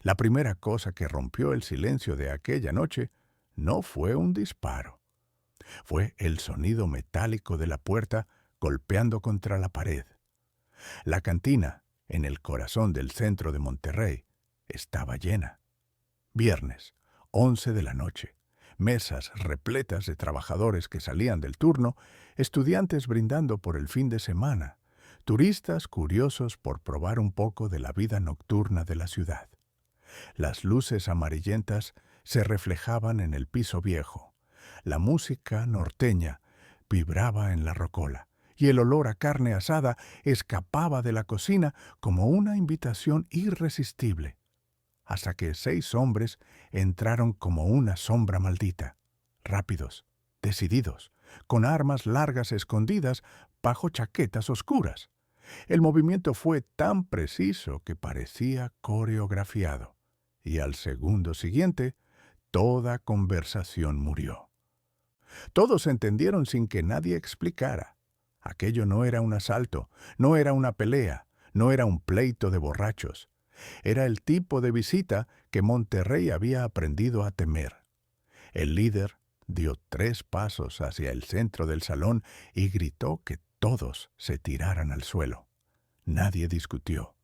La primera cosa que rompió el silencio de aquella noche no fue un disparo, fue el sonido metálico de la puerta golpeando contra la pared. La cantina, en el corazón del centro de Monterrey, estaba llena. Viernes, 11 de la noche. Mesas repletas de trabajadores que salían del turno, estudiantes brindando por el fin de semana, turistas curiosos por probar un poco de la vida nocturna de la ciudad. Las luces amarillentas se reflejaban en el piso viejo. La música norteña vibraba en la rocola y el olor a carne asada escapaba de la cocina como una invitación irresistible, hasta que 6 hombres entraron como una sombra maldita, rápidos, decididos, con armas largas escondidas bajo chaquetas oscuras. El movimiento fue tan preciso que parecía coreografiado, y al segundo siguiente, toda conversación murió. Todos entendieron sin que nadie explicara. Aquello no era un asalto, no era una pelea, no era un pleito de borrachos. Era el tipo de visita que Monterrey había aprendido a temer. El líder dio 3 pasos hacia el centro del salón y gritó que todos se tiraran al suelo. Nadie discutió.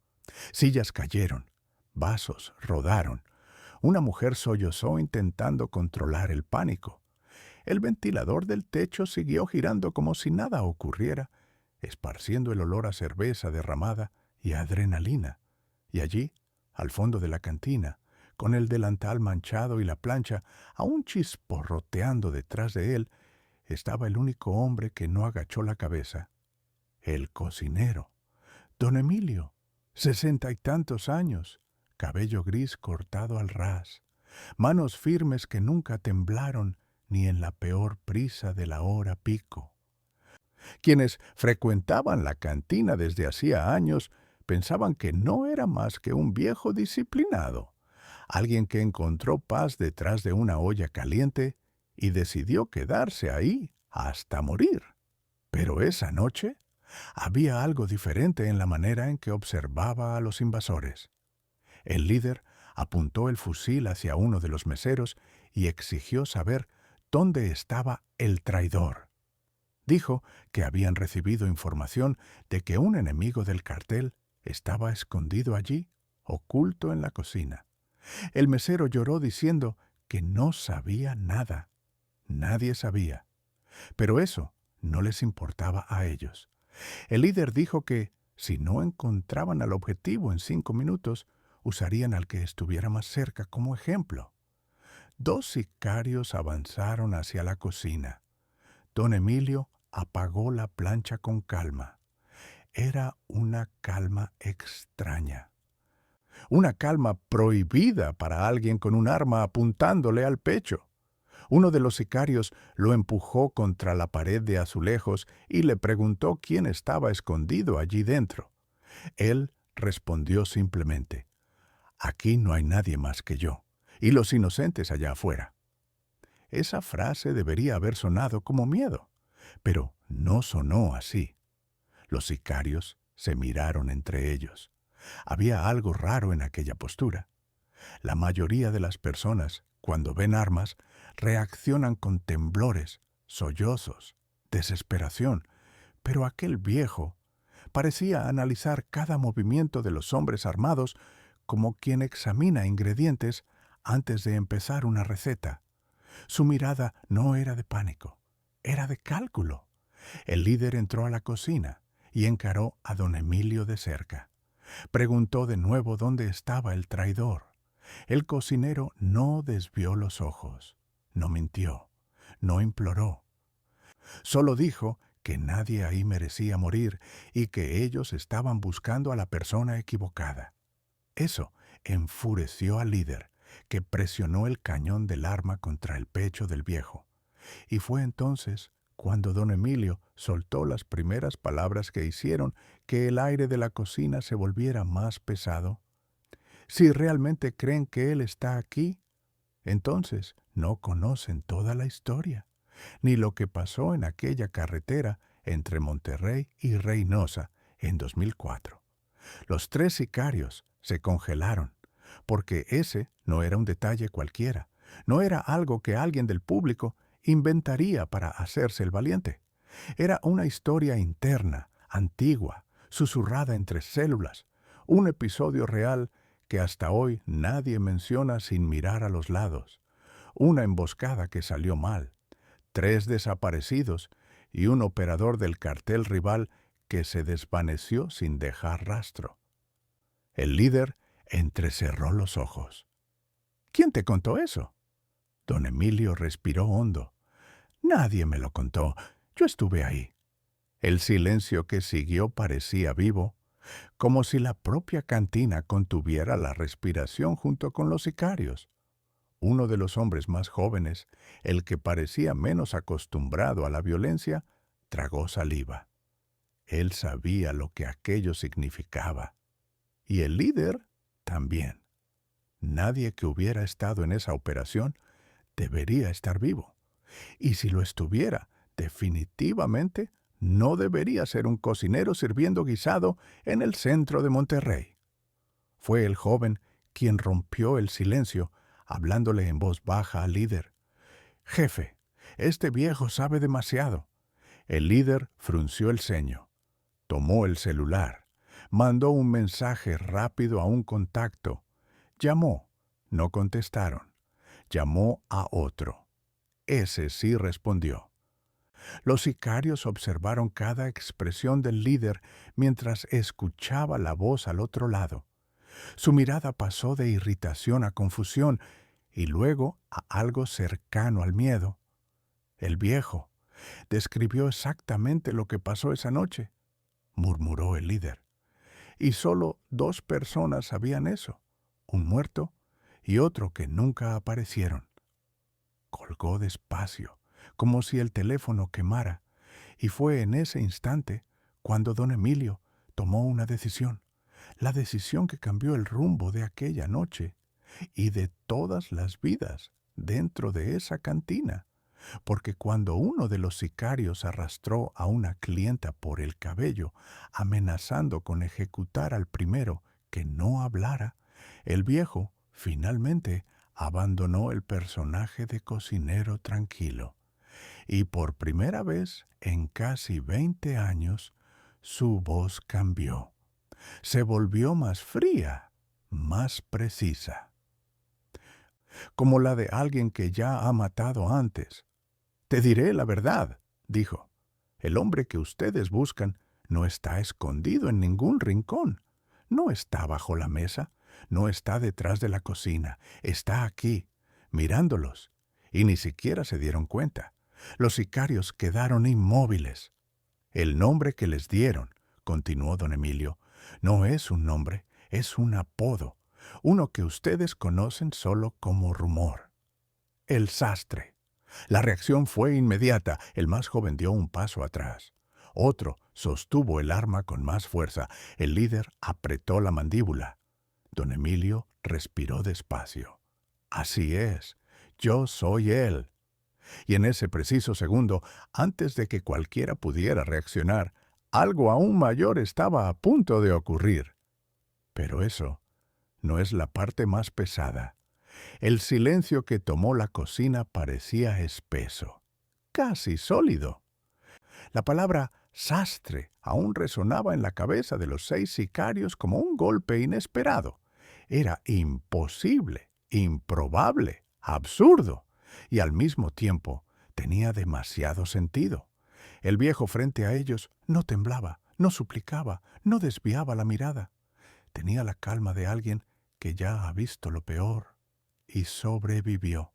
Sillas cayeron, vasos rodaron. Una mujer sollozó intentando controlar el pánico. El ventilador del techo siguió girando como si nada ocurriera, esparciendo el olor a cerveza derramada y a adrenalina. Y allí, al fondo de la cantina, con el delantal manchado y la plancha aún chisporroteando detrás de él, estaba el único hombre que no agachó la cabeza: el cocinero. Don Emilio, 60 y tantos años, cabello gris cortado al ras, manos firmes que nunca temblaron ni en la peor prisa de la hora pico. Quienes frecuentaban la cantina desde hacía años pensaban que no era más que un viejo disciplinado, alguien que encontró paz detrás de una olla caliente y decidió quedarse ahí hasta morir. Pero esa noche había algo diferente en la manera en que observaba a los invasores. El líder apuntó el fusil hacia uno de los meseros y exigió saber dónde estaba el traidor. Dijo que habían recibido información de que un enemigo del cartel estaba escondido allí, oculto en la cocina. El mesero lloró diciendo que no sabía nada. Nadie sabía. Pero eso no les importaba a ellos. El líder dijo que, si no encontraban al objetivo en 5 minutos, usarían al que estuviera más cerca como ejemplo. 2 sicarios avanzaron hacia la cocina. Don Emilio apagó la plancha con calma. Era una calma extraña. Una calma prohibida para alguien con un arma apuntándole al pecho. Uno de los sicarios lo empujó contra la pared de azulejos y le preguntó quién estaba escondido allí dentro. Él respondió simplemente: «Aquí no hay nadie más que yo, y los inocentes allá afuera». Esa frase debería haber sonado como miedo, pero no sonó así. Los sicarios se miraron entre ellos. Había algo raro en aquella postura. La mayoría de las personas, cuando ven armas, reaccionan con temblores, sollozos, desesperación, pero aquel viejo parecía analizar cada movimiento de los hombres armados como quien examina ingredientes antes de empezar una receta. Su mirada no era de pánico, era de cálculo. El líder entró a la cocina y encaró a don Emilio de cerca. Preguntó de nuevo dónde estaba el traidor. El cocinero no desvió los ojos, no mintió, no imploró. Solo dijo que nadie ahí merecía morir y que ellos estaban buscando a la persona equivocada. Eso enfureció al líder, que presionó el cañón del arma contra el pecho del viejo. Y fue entonces cuando don Emilio soltó las primeras palabras que hicieron que el aire de la cocina se volviera más pesado. Si realmente creen que él está aquí, entonces no conocen toda la historia, ni lo que pasó en aquella carretera entre Monterrey y Reynosa en 2004. Los 3 sicarios se congelaron, porque ese no era un detalle cualquiera, no era algo que alguien del público inventaría para hacerse el valiente. Era una historia interna, antigua, susurrada entre células, un episodio real que hasta hoy nadie menciona sin mirar a los lados, una emboscada que salió mal, 3 desaparecidos y un operador del cartel rival que se desvaneció sin dejar rastro. El líder entrecerró los ojos. ¿Quién te contó eso? Don Emilio respiró hondo. Nadie me lo contó. Yo estuve ahí. El silencio que siguió parecía vivo, como si la propia cantina contuviera la respiración junto con los sicarios. Uno de los hombres más jóvenes, el que parecía menos acostumbrado a la violencia, tragó saliva. Él sabía lo que aquello significaba. Y el líder también. Nadie que hubiera estado en esa operación debería estar vivo. Y si lo estuviera, definitivamente no debería ser un cocinero sirviendo guisado en el centro de Monterrey. Fue el joven quien rompió el silencio, hablándole en voz baja al líder. «Jefe, este viejo sabe demasiado». El líder frunció el ceño. Tomó el celular. Mandó un mensaje rápido a un contacto. Llamó. No contestaron. Llamó a otro. Ese sí respondió. Los sicarios observaron cada expresión del líder mientras escuchaba la voz al otro lado. Su mirada pasó de irritación a confusión y luego a algo cercano al miedo. El viejo describió exactamente lo que pasó esa noche, murmuró el líder. Y solo 2 personas sabían eso, un muerto y otro que nunca aparecieron. Colgó despacio, como si el teléfono quemara, y fue en ese instante cuando don Emilio tomó una decisión, la decisión que cambió el rumbo de aquella noche y de todas las vidas dentro de esa cantina, porque cuando uno de los sicarios arrastró a una clienta por el cabello, amenazando con ejecutar al primero que no hablara, el viejo finalmente abandonó el personaje de cocinero tranquilo, y por primera vez en casi 20 años, su voz cambió. Se volvió más fría, más precisa, como la de alguien que ya ha matado antes. «Te diré la verdad», dijo. «El hombre que ustedes buscan no está escondido en ningún rincón. No está bajo la mesa, no está detrás de la cocina. Está aquí, mirándolos. Y ni siquiera se dieron cuenta. Los sicarios quedaron inmóviles. El nombre que les dieron», continuó don Emilio, «no es un nombre, es un apodo, uno que ustedes conocen solo como rumor. El sastre». La reacción fue inmediata. El más joven dio un paso atrás. Otro sostuvo el arma con más fuerza. El líder apretó la mandíbula. Don Emilio respiró despacio. «Así es, yo soy él». Y en ese preciso segundo, antes de que cualquiera pudiera reaccionar, algo aún mayor estaba a punto de ocurrir. Pero eso no es la parte más pesada. El silencio que tomó la cocina parecía espeso, casi sólido. La palabra sastre aún resonaba en la cabeza de los 6 sicarios como un golpe inesperado. Era imposible, improbable, absurdo, y al mismo tiempo tenía demasiado sentido. El viejo frente a ellos no temblaba, no suplicaba, no desviaba la mirada. Tenía la calma de alguien que ya ha visto lo peor y sobrevivió.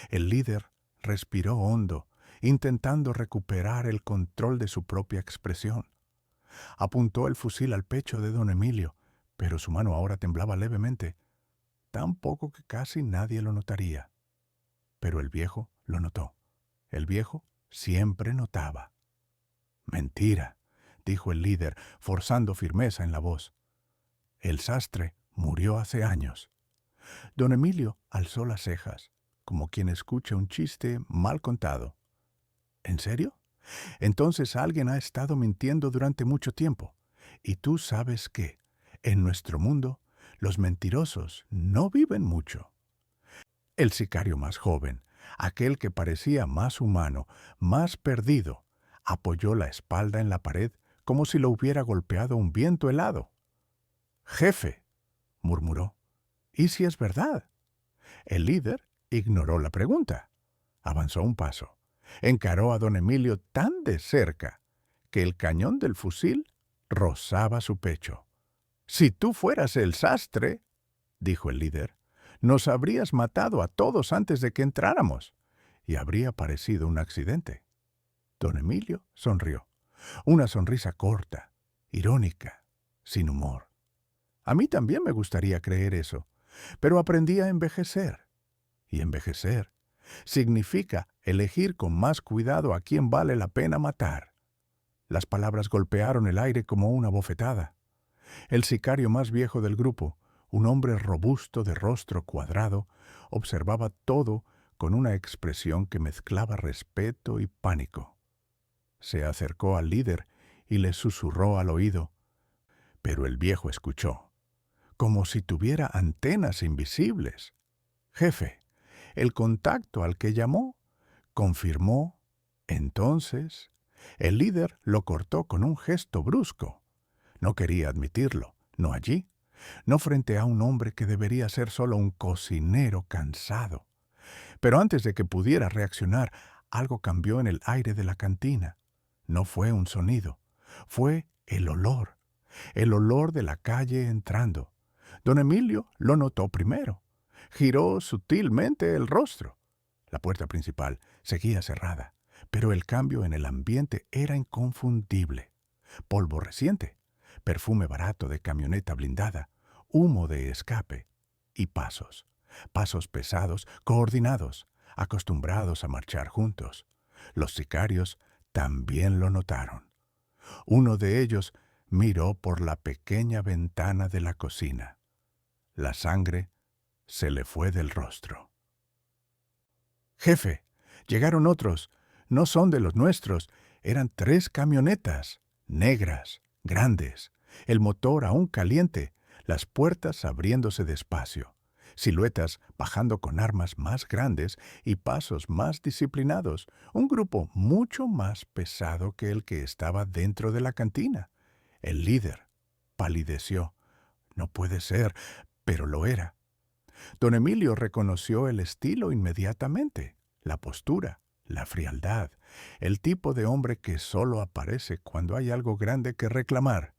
El líder respiró hondo, intentando recuperar el control de su propia expresión. Apuntó el fusil al pecho de don Emilio, pero su mano ahora temblaba levemente, tan poco que casi nadie lo notaría. Pero el viejo lo notó. El viejo siempre notaba. «Mentira», dijo el líder, forzando firmeza en la voz. «El sastre murió hace años». Don Emilio alzó las cejas, como quien escucha un chiste mal contado. «¿En serio? Entonces alguien ha estado mintiendo durante mucho tiempo. Y tú sabes que, en nuestro mundo, Los mentirosos no viven mucho. El sicario más joven, aquel que parecía más humano, más perdido, apoyó la espalda en la pared como si lo hubiera golpeado un viento helado. «Jefe», murmuró, «¿y si es verdad?». El líder ignoró la pregunta. Avanzó un paso. Encaró a don Emilio tan de cerca que el cañón del fusil rozaba su pecho. «Si tú fueras el sastre», dijo el líder, «nos habrías matado a todos antes de que entráramos, y habría parecido un accidente». Don Emilio sonrió. Una sonrisa corta, irónica, sin humor. A mí también me gustaría creer eso, pero aprendí a envejecer. Y envejecer significa elegir con más cuidado a quién vale la pena matar. Las palabras golpearon el aire como una bofetada. El sicario más viejo del grupo, un hombre robusto de rostro cuadrado, observaba todo con una expresión que mezclaba respeto y pánico. Se acercó al líder y le susurró al oído, pero el viejo escuchó, como si tuviera antenas invisibles. «Jefe, el contacto al que llamó confirmó». Entonces, el líder lo cortó con un gesto brusco. No quería admitirlo, no allí, no frente a un hombre que debería ser solo un cocinero cansado. Pero antes de que pudiera reaccionar, algo cambió en el aire de la cantina. No fue un sonido, fue el olor de la calle entrando. Don Emilio lo notó primero. Giró sutilmente el rostro. La puerta principal seguía cerrada, pero el cambio en el ambiente era inconfundible. Polvo reciente, perfume barato de camioneta blindada, humo de escape y pasos. Pasos pesados, coordinados, acostumbrados a marchar juntos. Los sicarios también lo notaron. Uno de ellos miró por la pequeña ventana de la cocina. La sangre se le fue del rostro. «Jefe, llegaron otros. No son de los nuestros. Eran 3 camionetas, negras, grandes, el motor aún caliente, las puertas abriéndose despacio, siluetas bajando con armas más grandes y pasos más disciplinados, un grupo mucho más pesado que el que estaba dentro de la cantina. El líder palideció. No puede ser, pero lo era. Don Emilio reconoció el estilo inmediatamente, la postura, la frialdad, el tipo de hombre que solo aparece cuando hay algo grande que reclamar.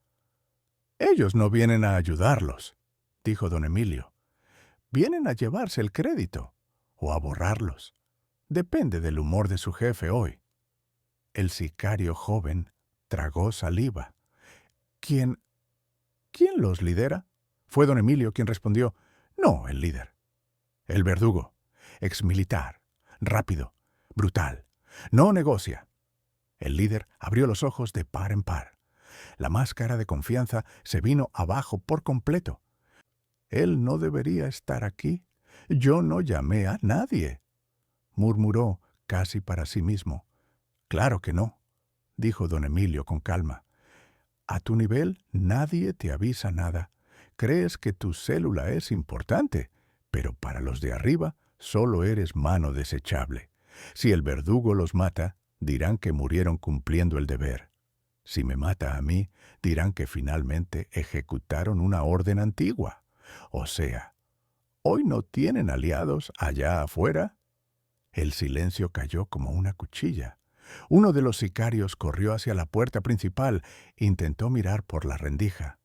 «Ellos no vienen a ayudarlos», dijo don Emilio. «Vienen a llevarse el crédito o a borrarlos. Depende del humor de su jefe hoy». El sicario joven tragó saliva. ¿Quién los lidera? Fue don Emilio quien respondió. «No, el líder. El verdugo, exmilitar, rápido, brutal. No negocia». El líder abrió los ojos de par en par. La máscara de confianza se vino abajo por completo. «Él no debería estar aquí. Yo no llamé a nadie», murmuró casi para sí mismo. «Claro que no», dijo don Emilio con calma. «A tu nivel nadie te avisa nada. Crees que tu célula es importante, pero para los de arriba solo eres mano desechable. Si el verdugo los mata, dirán que murieron cumpliendo el deber. Si me mata a mí, dirán que finalmente ejecutaron una orden antigua. O sea, ¿hoy no tienen aliados allá afuera?» El silencio cayó como una cuchilla. Uno de los sicarios corrió hacia la puerta principal, intentó mirar por la rendija.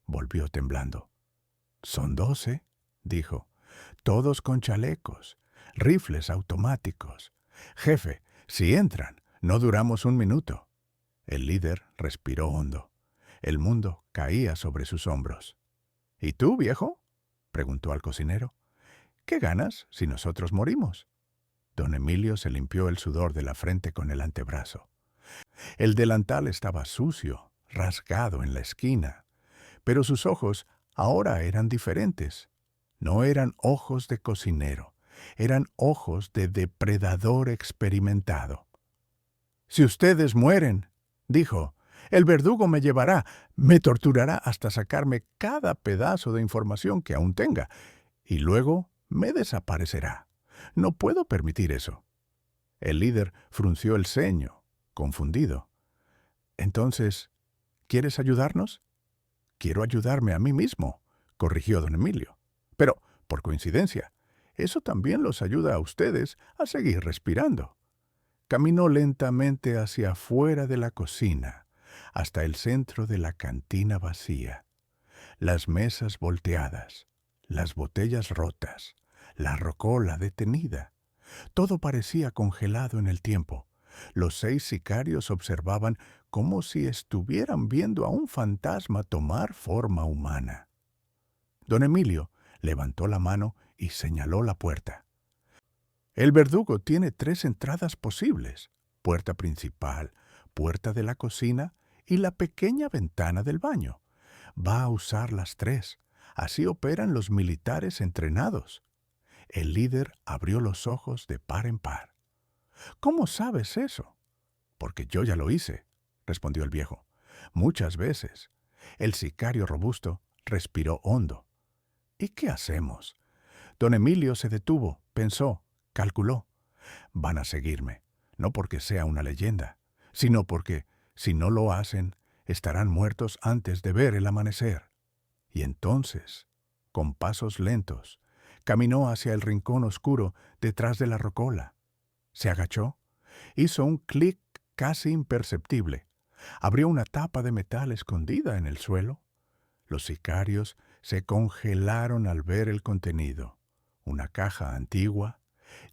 Volvió temblando. «Son 12», dijo, «todos con chalecos, rifles automáticos. Jefe, si entran, no duramos un minuto». El líder respiró hondo. El mundo caía sobre sus hombros. «¿Y tú, viejo?», preguntó al cocinero. «¿Qué ganas si nosotros morimos?». Don Emilio se limpió el sudor de la frente con el antebrazo. El delantal estaba sucio, rasgado en la esquina, pero sus ojos ahora eran diferentes. No eran ojos de cocinero, eran ojos de depredador experimentado. «Si ustedes mueren», dijo, El verdugo me llevará, me torturará hasta sacarme cada pedazo de información que aún tenga, y luego me desaparecerá. No puedo permitir eso. El líder frunció el ceño, confundido. Entonces, ¿quieres ayudarnos? Quiero ayudarme a mí mismo, corrigió don Emilio. Pero, por coincidencia, eso también los ayuda a ustedes a seguir respirando. Caminó lentamente hacia afuera de la cocina, hasta el centro de la cantina vacía. Las mesas volteadas, las botellas rotas, la rocola detenida. Todo parecía congelado en el tiempo. Los 6 sicarios observaban como si estuvieran viendo a un fantasma tomar forma humana. Don Emilio levantó la mano y señaló la puerta. El verdugo tiene 3 entradas posibles: puerta principal, puerta de la cocina y la pequeña ventana del baño. Va a usar las 3. Así operan los militares entrenados. El líder abrió los ojos de par en par. ¿Cómo sabes eso? Porque yo ya lo hice, respondió el viejo. Muchas veces. El sicario robusto respiró hondo. ¿Y qué hacemos? Don Emilio se detuvo, pensó, calculó. Van a seguirme, no porque sea una leyenda, sino porque, si no lo hacen, estarán muertos antes de ver el amanecer. Y entonces, con pasos lentos, caminó hacia el rincón oscuro detrás de la rocola. Se agachó, hizo un clic casi imperceptible, abrió una tapa de metal escondida en el suelo. Los sicarios se congelaron al ver el contenido, una caja antigua,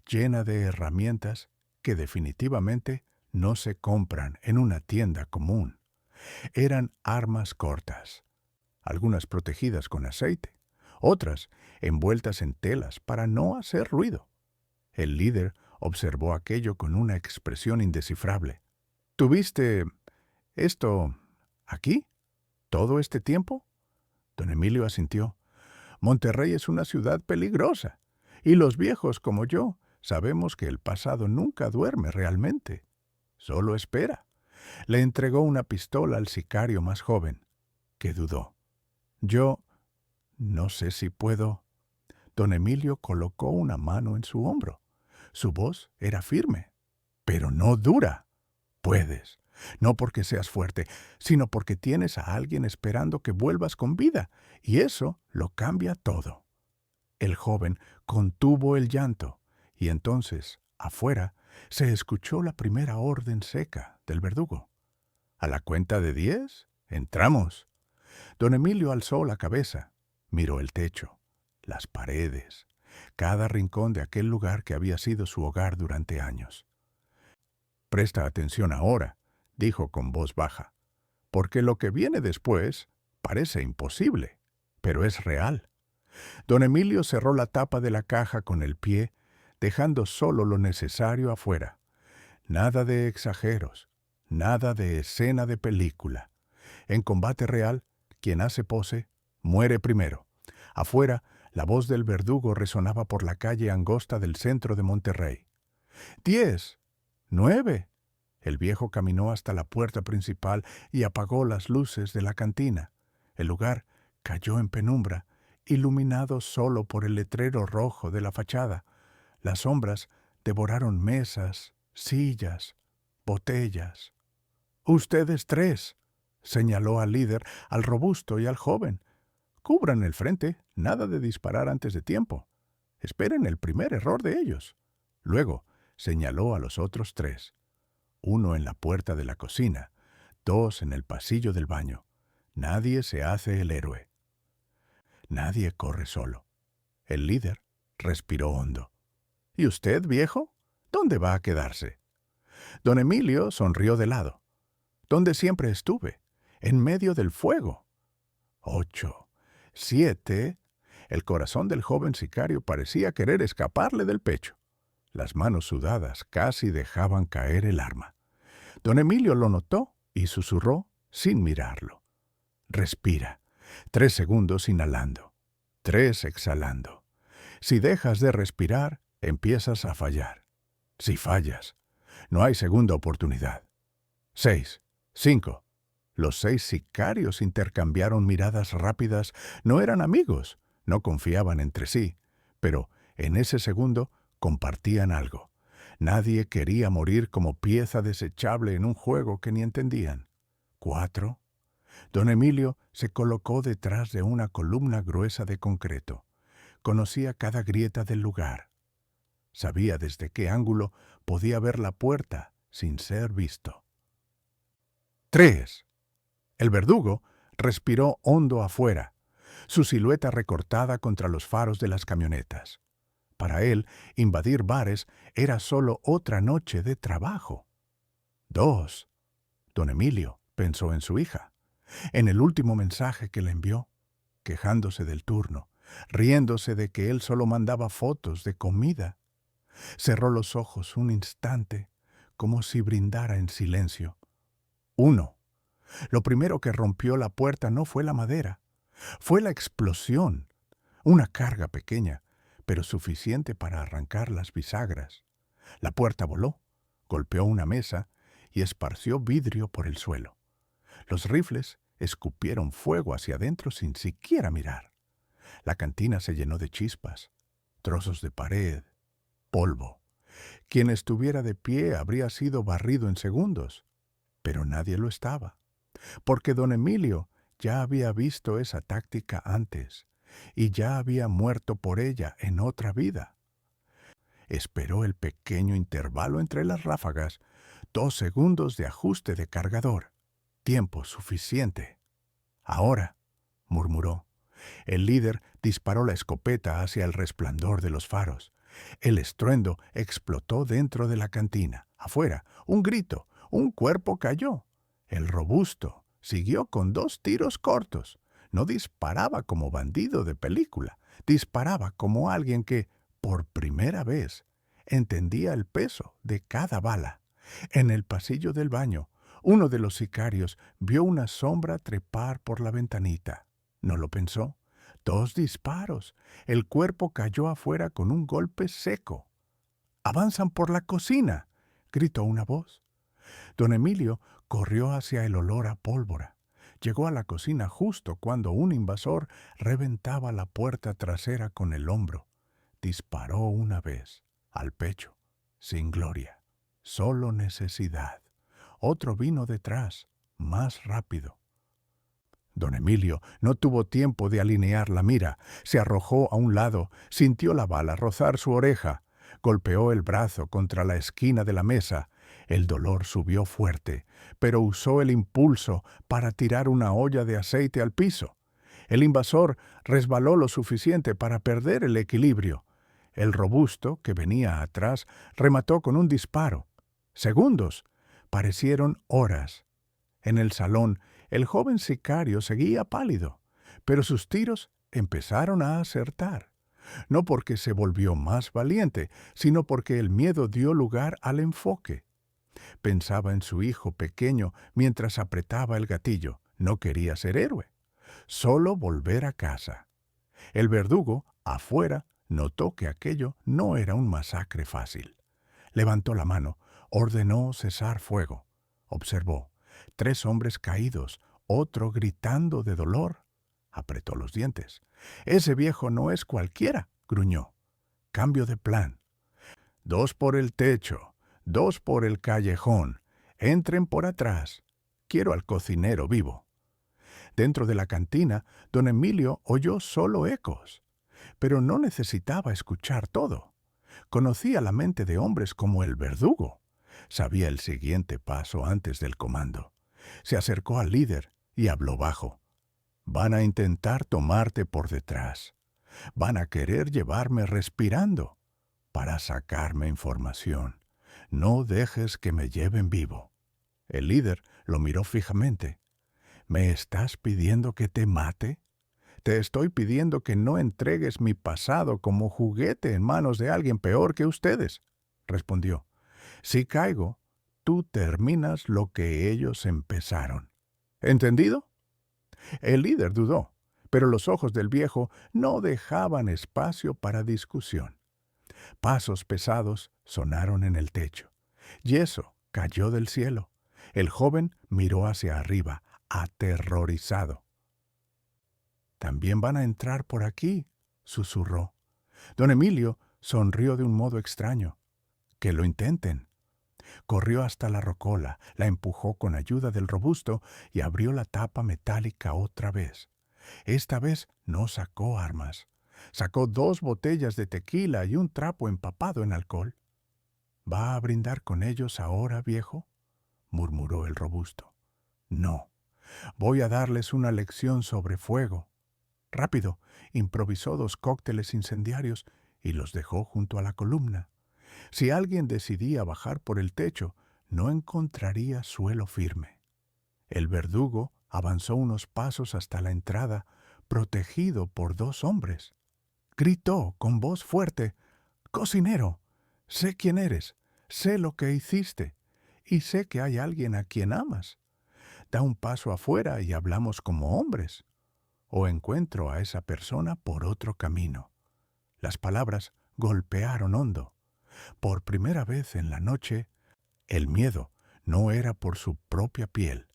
llena de herramientas que definitivamente no se compran en una tienda común. Eran armas cortas, algunas protegidas con aceite, otras envueltas en telas para no hacer ruido. El líder observó aquello con una expresión indescifrable. ¿Tuviste esto aquí todo este tiempo? Don Emilio asintió. Monterrey es una ciudad peligrosa, y los viejos como yo sabemos que el pasado nunca duerme realmente. Solo espera. Le entregó una pistola al sicario más joven, que dudó. Yo no sé si puedo. Don Emilio colocó una mano en su hombro. Su voz era firme, pero no dura. Puedes, no porque seas fuerte, sino porque tienes a alguien esperando que vuelvas con vida, y eso lo cambia todo. El joven contuvo el llanto, y entonces, afuera, se escuchó la primera orden seca del verdugo. A la cuenta de 10, entramos. Don Emilio alzó la cabeza, miró el techo, las paredes, cada rincón de aquel lugar que había sido su hogar durante años. Presta atención ahora, dijo con voz baja, porque lo que viene después parece imposible, pero es real. Don Emilio cerró la tapa de la caja con el pie, dejando solo lo necesario afuera. Nada de exageros, nada de escena de película. En combate real, quien hace pose, muere primero. Afuera, la voz del verdugo resonaba por la calle angosta del centro de Monterrey. 10, 9. El viejo caminó hasta la puerta principal y apagó las luces de la cantina. El lugar cayó en penumbra, iluminado solo por el letrero rojo de la fachada. Las sombras devoraron mesas, sillas, botellas. «Ustedes 3», señaló al líder, al robusto y al joven. «Cubran el frente, nada de disparar antes de tiempo. Esperen el primer error de ellos». Luego señaló a los otros 3. 1 en la puerta de la cocina, 2 en el pasillo del baño. Nadie se hace el héroe. Nadie corre solo. El líder respiró hondo. «¿Y usted, viejo? ¿Dónde va a quedarse?» Don Emilio sonrió de lado. «Donde siempre estuve, en medio del fuego». 8, 7. El corazón del joven sicario parecía querer escaparle del pecho. Las manos sudadas casi dejaban caer el arma. Don Emilio lo notó y susurró sin mirarlo. «Respira. 3 segundos inhalando. 3 exhalando. Si dejas de respirar, empiezas a fallar. Si fallas, no hay segunda oportunidad. 6, 5, Los 6 sicarios intercambiaron miradas rápidas. No eran amigos, no confiaban entre sí, pero en ese segundo compartían algo. Nadie quería morir como pieza desechable en un juego que ni entendían. 4. Don Emilio se colocó detrás de una columna gruesa de concreto. Conocía cada grieta del lugar. Sabía desde qué ángulo podía ver la puerta sin ser visto. 3. El verdugo respiró hondo afuera, su silueta recortada contra los faros de las camionetas. Para él, invadir bares era solo otra noche de trabajo. 2. Don Emilio pensó en su hija, en el último mensaje que le envió, quejándose del turno, riéndose de que él solo mandaba fotos de comida. Cerró los ojos un instante, como si brindara en silencio. 1. Lo primero que rompió la puerta no fue la madera, fue la explosión, una carga pequeña, pero suficiente para arrancar las bisagras. La puerta voló, golpeó una mesa y esparció vidrio por el suelo. Los rifles escupieron fuego hacia adentro sin siquiera mirar. La cantina se llenó de chispas, trozos de pared, polvo. Quien estuviera de pie habría sido barrido en segundos, pero nadie lo estaba, porque don Emilio ya había visto esa táctica antes y ya había muerto por ella en otra vida. Esperó el pequeño intervalo entre las ráfagas, 2 segundos de ajuste de cargador, tiempo suficiente. Ahora, murmuró. El líder disparó la escopeta hacia el resplandor de los faros. El estruendo explotó dentro de la cantina. Afuera, un grito, un cuerpo cayó. El robusto siguió con 2 tiros cortos. No disparaba como bandido de película, disparaba como alguien que, por primera vez, entendía el peso de cada bala. En el pasillo del baño, uno de los sicarios vio una sombra trepar por la ventanita. No lo pensó. 2 disparos. El cuerpo cayó afuera con un golpe seco. «¡Avanzan por la cocina!», gritó una voz. Don Emilio corrió hacia el olor a pólvora. Llegó a la cocina justo cuando un invasor reventaba la puerta trasera con el hombro. Disparó una vez, al pecho, sin gloria, solo necesidad. Otro vino detrás, más rápido. Don Emilio no tuvo tiempo de alinear la mira. Se arrojó a un lado, sintió la bala rozar su oreja, golpeó el brazo contra la esquina de la mesa. El dolor subió fuerte, pero usó el impulso para tirar una olla de aceite al piso. El invasor resbaló lo suficiente para perder el equilibrio. El robusto, que venía atrás, remató con un disparo. Segundos. Parecieron horas. En el salón, el joven sicario seguía pálido, pero sus tiros empezaron a acertar. No porque se volvió más valiente, sino porque el miedo dio lugar al enfoque. Pensaba en su hijo pequeño mientras apretaba el gatillo. No quería ser héroe, solo volver a casa. El verdugo, afuera, notó que aquello no era un masacre fácil. Levantó la mano, ordenó cesar fuego. Observó 3 hombres caídos, otro gritando de dolor. Apretó los dientes. «Ese viejo no es cualquiera», gruñó. Cambio de plan. 2 por el techo, 2 por el callejón. Entren por atrás. Quiero al cocinero vivo. Dentro de la cantina, don Emilio oyó solo ecos. Pero no necesitaba escuchar todo. Conocía la mente de hombres como el verdugo. Sabía el siguiente paso antes del comando. Se acercó al líder y habló bajo. «Van a intentar tomarte por detrás. Van a querer llevarme respirando para sacarme información. No dejes que me lleven vivo». El líder lo miró fijamente. «¿Me estás pidiendo que te mate? Te estoy pidiendo que no entregues mi pasado como juguete en manos de alguien peor que ustedes», respondió. «Si caigo, tú terminas lo que ellos empezaron. ¿Entendido?». El líder dudó, pero los ojos del viejo no dejaban espacio para discusión. Pasos pesados sonaron en el techo. Yeso cayó del cielo. El joven miró hacia arriba, aterrorizado. «También van a entrar por aquí», susurró. Don Emilio sonrió de un modo extraño. «Que lo intenten». Corrió hasta la rocola, la empujó con ayuda del robusto y abrió la tapa metálica otra vez. Esta vez no sacó armas. Sacó 2 botellas de tequila y un trapo empapado en alcohol. «¿Va a brindar con ellos ahora, viejo?», murmuró el robusto. «No, voy a darles una lección sobre fuego». Rápido, improvisó 2 cócteles incendiarios y los dejó junto a la columna. Si alguien decidía bajar por el techo, no encontraría suelo firme. El verdugo avanzó unos pasos hasta la entrada, protegido por 2 hombres. Gritó con voz fuerte: «Cocinero, sé quién eres, sé lo que hiciste, y sé que hay alguien a quien amas. Da un paso afuera y hablamos como hombres. O encuentro a esa persona por otro camino». Las palabras golpearon hondo. Por primera vez en la noche, el miedo no era por su propia piel,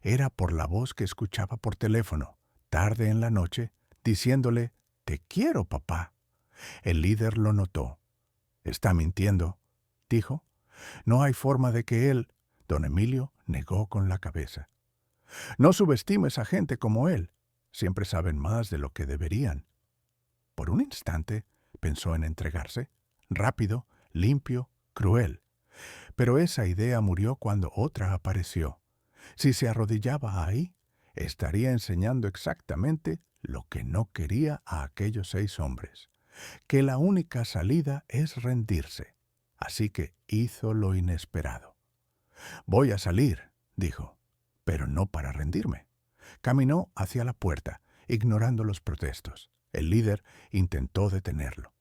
era por la voz que escuchaba por teléfono, tarde en la noche, diciéndole: «Te quiero, papá». El líder lo notó. «Está mintiendo», dijo. «No hay forma de que él…». Don Emilio negó con la cabeza. «No subestimes a gente como él. Siempre saben más de lo que deberían». Por un instante pensó en entregarse. Rápido, limpio, cruel. Pero esa idea murió cuando otra apareció. Si se arrodillaba ahí, estaría enseñando exactamente lo que no quería a aquellos 6 hombres, que la única salida es rendirse. Así que hizo lo inesperado. «Voy a salir», dijo, «pero no para rendirme». Caminó hacia la puerta, ignorando los protestos. El líder intentó detenerlo.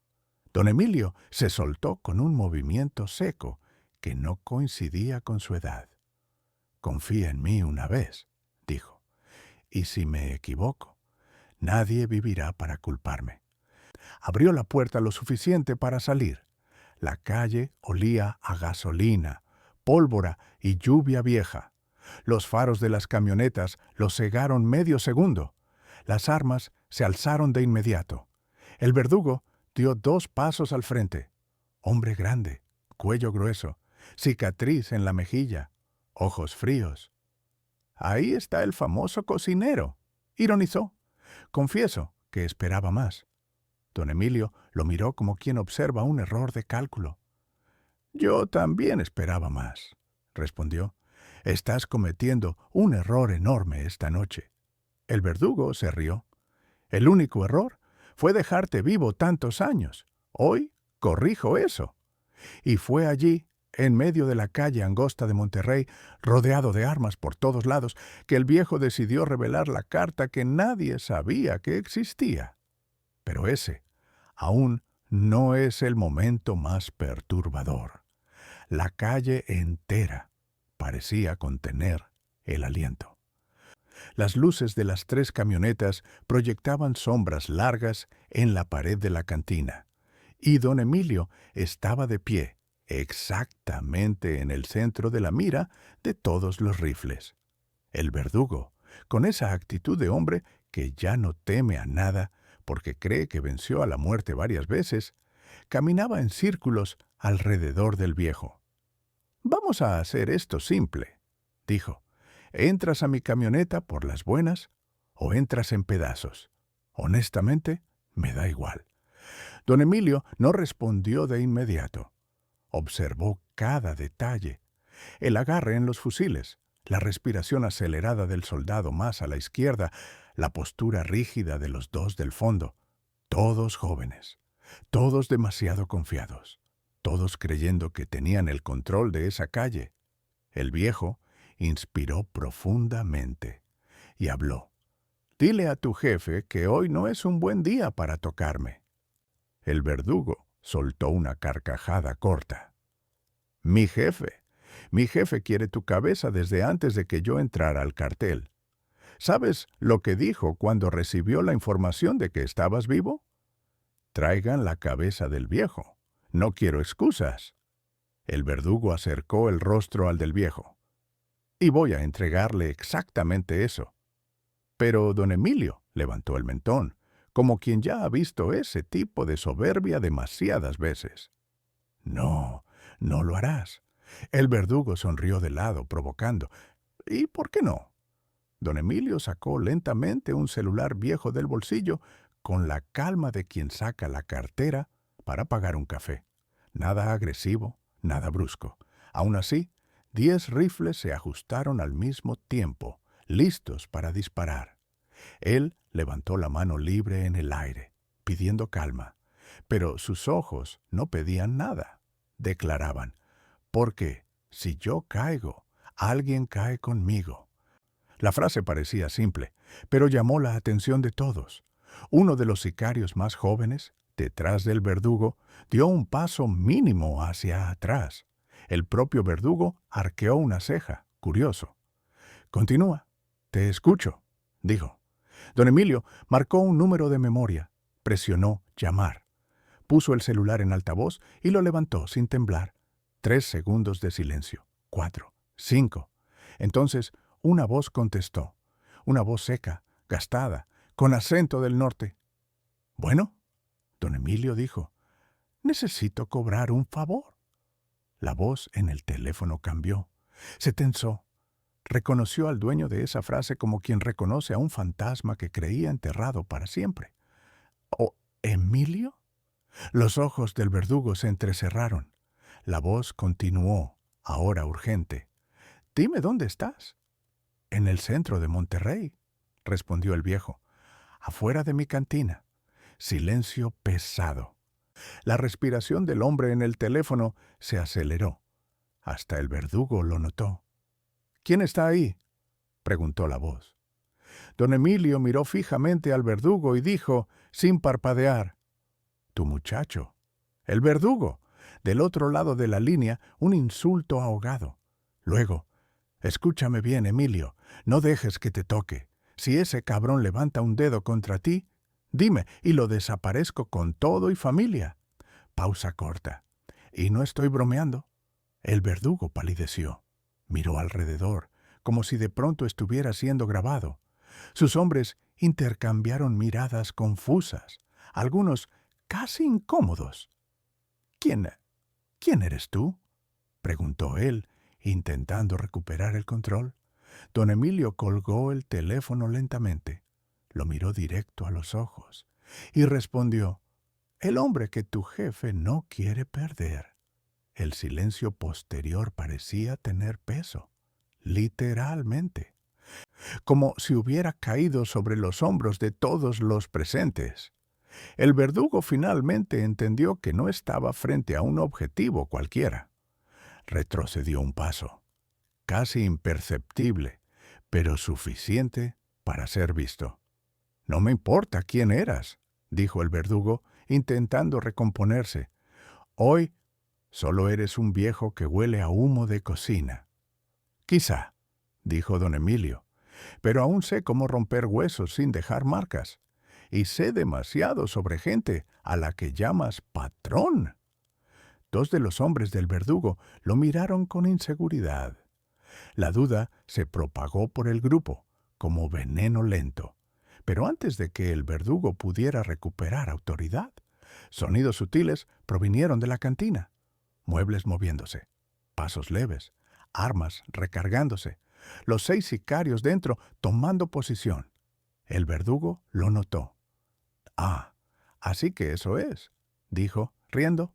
Don Emilio se soltó con un movimiento seco que no coincidía con su edad. «Confía en mí una vez», dijo, «y si me equivoco, nadie vivirá para culparme». Abrió la puerta lo suficiente para salir. La calle olía a gasolina, pólvora y lluvia vieja. Los faros de las camionetas los cegaron medio segundo. Las armas se alzaron de inmediato. El verdugo dio 2 pasos al frente. Hombre grande, cuello grueso, cicatriz en la mejilla, ojos fríos. «Ahí está el famoso cocinero», ironizó. «Confieso que esperaba más». Don Emilio lo miró como quien observa un error de cálculo. «Yo también esperaba más», respondió. «Estás cometiendo un error enorme esta noche». El verdugo se rió. «El único error fue dejarte vivo tantos años. Hoy corrijo eso». Y fue allí, en medio de la calle angosta de Monterrey, rodeado de armas por todos lados, que el viejo decidió revelar la carta que nadie sabía que existía. Pero ese aún no es el momento más perturbador. La calle entera parecía contener el aliento. Las luces de las 3 camionetas proyectaban sombras largas en la pared de la cantina, y don Emilio estaba de pie, exactamente en el centro de la mira de todos los rifles. El verdugo, con esa actitud de hombre que ya no teme a nada porque cree que venció a la muerte varias veces, caminaba en círculos alrededor del viejo. «Vamos a hacer esto simple», dijo. «Entras a mi camioneta por las buenas o entras en pedazos. Honestamente, me da igual». Don Emilio no respondió de inmediato. Observó cada detalle: el agarre en los fusiles, la respiración acelerada del soldado más a la izquierda, la postura rígida de los 2 del fondo. Todos jóvenes, todos demasiado confiados, todos creyendo que tenían el control de esa calle. El viejo inspiró profundamente y habló. «Dile a tu jefe que hoy no es un buen día para tocarme». El verdugo soltó una carcajada corta. Mi jefe quiere tu cabeza desde antes de que yo entrara al cartel. ¿Sabes lo que dijo cuando recibió la información de que estabas vivo? Traigan la cabeza del viejo. No quiero excusas». El verdugo acercó el rostro al del viejo. y voy a entregarle exactamente eso. Pero don Emilio levantó el mentón, como quien ya ha visto ese tipo de soberbia demasiadas veces. No, no lo harás. El verdugo sonrió de lado, provocando. ¿Y por qué no? Don Emilio sacó lentamente un celular viejo del bolsillo con la calma de quien saca la cartera para pagar un café. Nada agresivo, nada brusco. Aún así, 10 rifles se ajustaron al mismo tiempo, listos para disparar. Él levantó la mano libre en el aire, pidiendo calma, pero sus ojos no pedían nada. Declaraban, porque si yo caigo, alguien cae conmigo. La frase parecía simple, pero llamó la atención de todos. Uno de los sicarios más jóvenes, detrás del verdugo, dio un paso mínimo hacia atrás. El propio verdugo arqueó una ceja, curioso. «Continúa. Te escucho», dijo. Don Emilio marcó un número de memoria, presionó llamar. Puso el celular en altavoz y lo levantó sin temblar. 3 segundos de silencio. 4, 5. Entonces, una voz contestó. Una voz seca, gastada, con acento del norte. «Bueno», don Emilio dijo, «necesito cobrar un favor». La voz en el teléfono cambió. Se tensó. Reconoció al dueño de esa frase como quien reconoce a un fantasma que creía enterrado para siempre. «¿Oh, Emilio?» Los ojos del verdugo se entrecerraron. La voz continuó, ahora urgente. «Dime dónde estás». «En el centro de Monterrey», respondió el viejo. «Afuera de mi cantina». Silencio pesado. La respiración del hombre en el teléfono se aceleró. Hasta el verdugo lo notó. «¿Quién está ahí?», preguntó la voz. Don Emilio miró fijamente al verdugo y dijo, sin parpadear, «Tu muchacho». «El verdugo». Del otro lado de la línea, un insulto ahogado. Luego, «Escúchame bien, Emilio, no dejes que te toque. Si ese cabrón levanta un dedo contra ti, dime y lo desaparezco con todo y familia». Pausa corta. «Y no estoy bromeando». El verdugo palideció. Miró alrededor, como si de pronto estuviera siendo grabado. Sus hombres intercambiaron miradas confusas, algunos casi incómodos. ¿Quién eres tú?», preguntó él, intentando recuperar el control. Don Emilio colgó el teléfono lentamente, lo miró directo a los ojos y respondió, «El hombre que tu jefe no quiere perder». El silencio posterior parecía tener peso, literalmente, como si hubiera caído sobre los hombros de todos los presentes. El verdugo finalmente entendió que no estaba frente a un objetivo cualquiera. Retrocedió un paso, casi imperceptible, pero suficiente para ser visto. «No me importa quién eras», dijo el verdugo, intentando recomponerse. «Hoy solo eres un viejo que huele a humo de cocina». «Quizá», dijo don Emilio, «pero aún sé cómo romper huesos sin dejar marcas. Y sé demasiado sobre gente a la que llamas patrón». Dos de los hombres del verdugo lo miraron con inseguridad. La duda se propagó por el grupo, como veneno lento. Pero antes de que el verdugo pudiera recuperar autoridad, sonidos sutiles provinieron de la cantina. Muebles moviéndose, pasos leves, armas recargándose, los 6 sicarios dentro tomando posición. El verdugo lo notó. «Ah, así que eso es», dijo, riendo.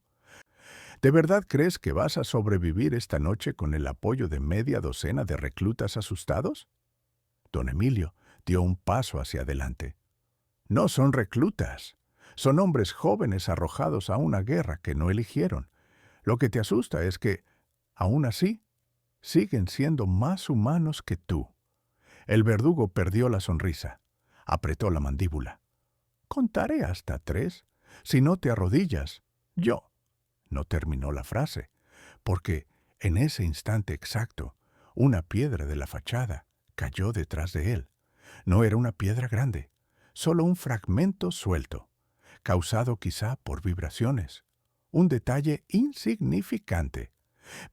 «¿De verdad crees que vas a sobrevivir esta noche con el apoyo de media docena de reclutas asustados?» Don Emilio dio un paso hacia adelante. «No son reclutas. Son hombres jóvenes arrojados a una guerra que no eligieron. Lo que te asusta es que, aún así, siguen siendo más humanos que tú». El verdugo perdió la sonrisa. Apretó la mandíbula. «Contaré hasta 3. Si no te arrodillas, yo». No terminó la frase, porque en ese instante exacto, una piedra de la fachada cayó detrás de él. No era una piedra grande, solo un fragmento suelto, causado quizá por vibraciones. Un detalle insignificante,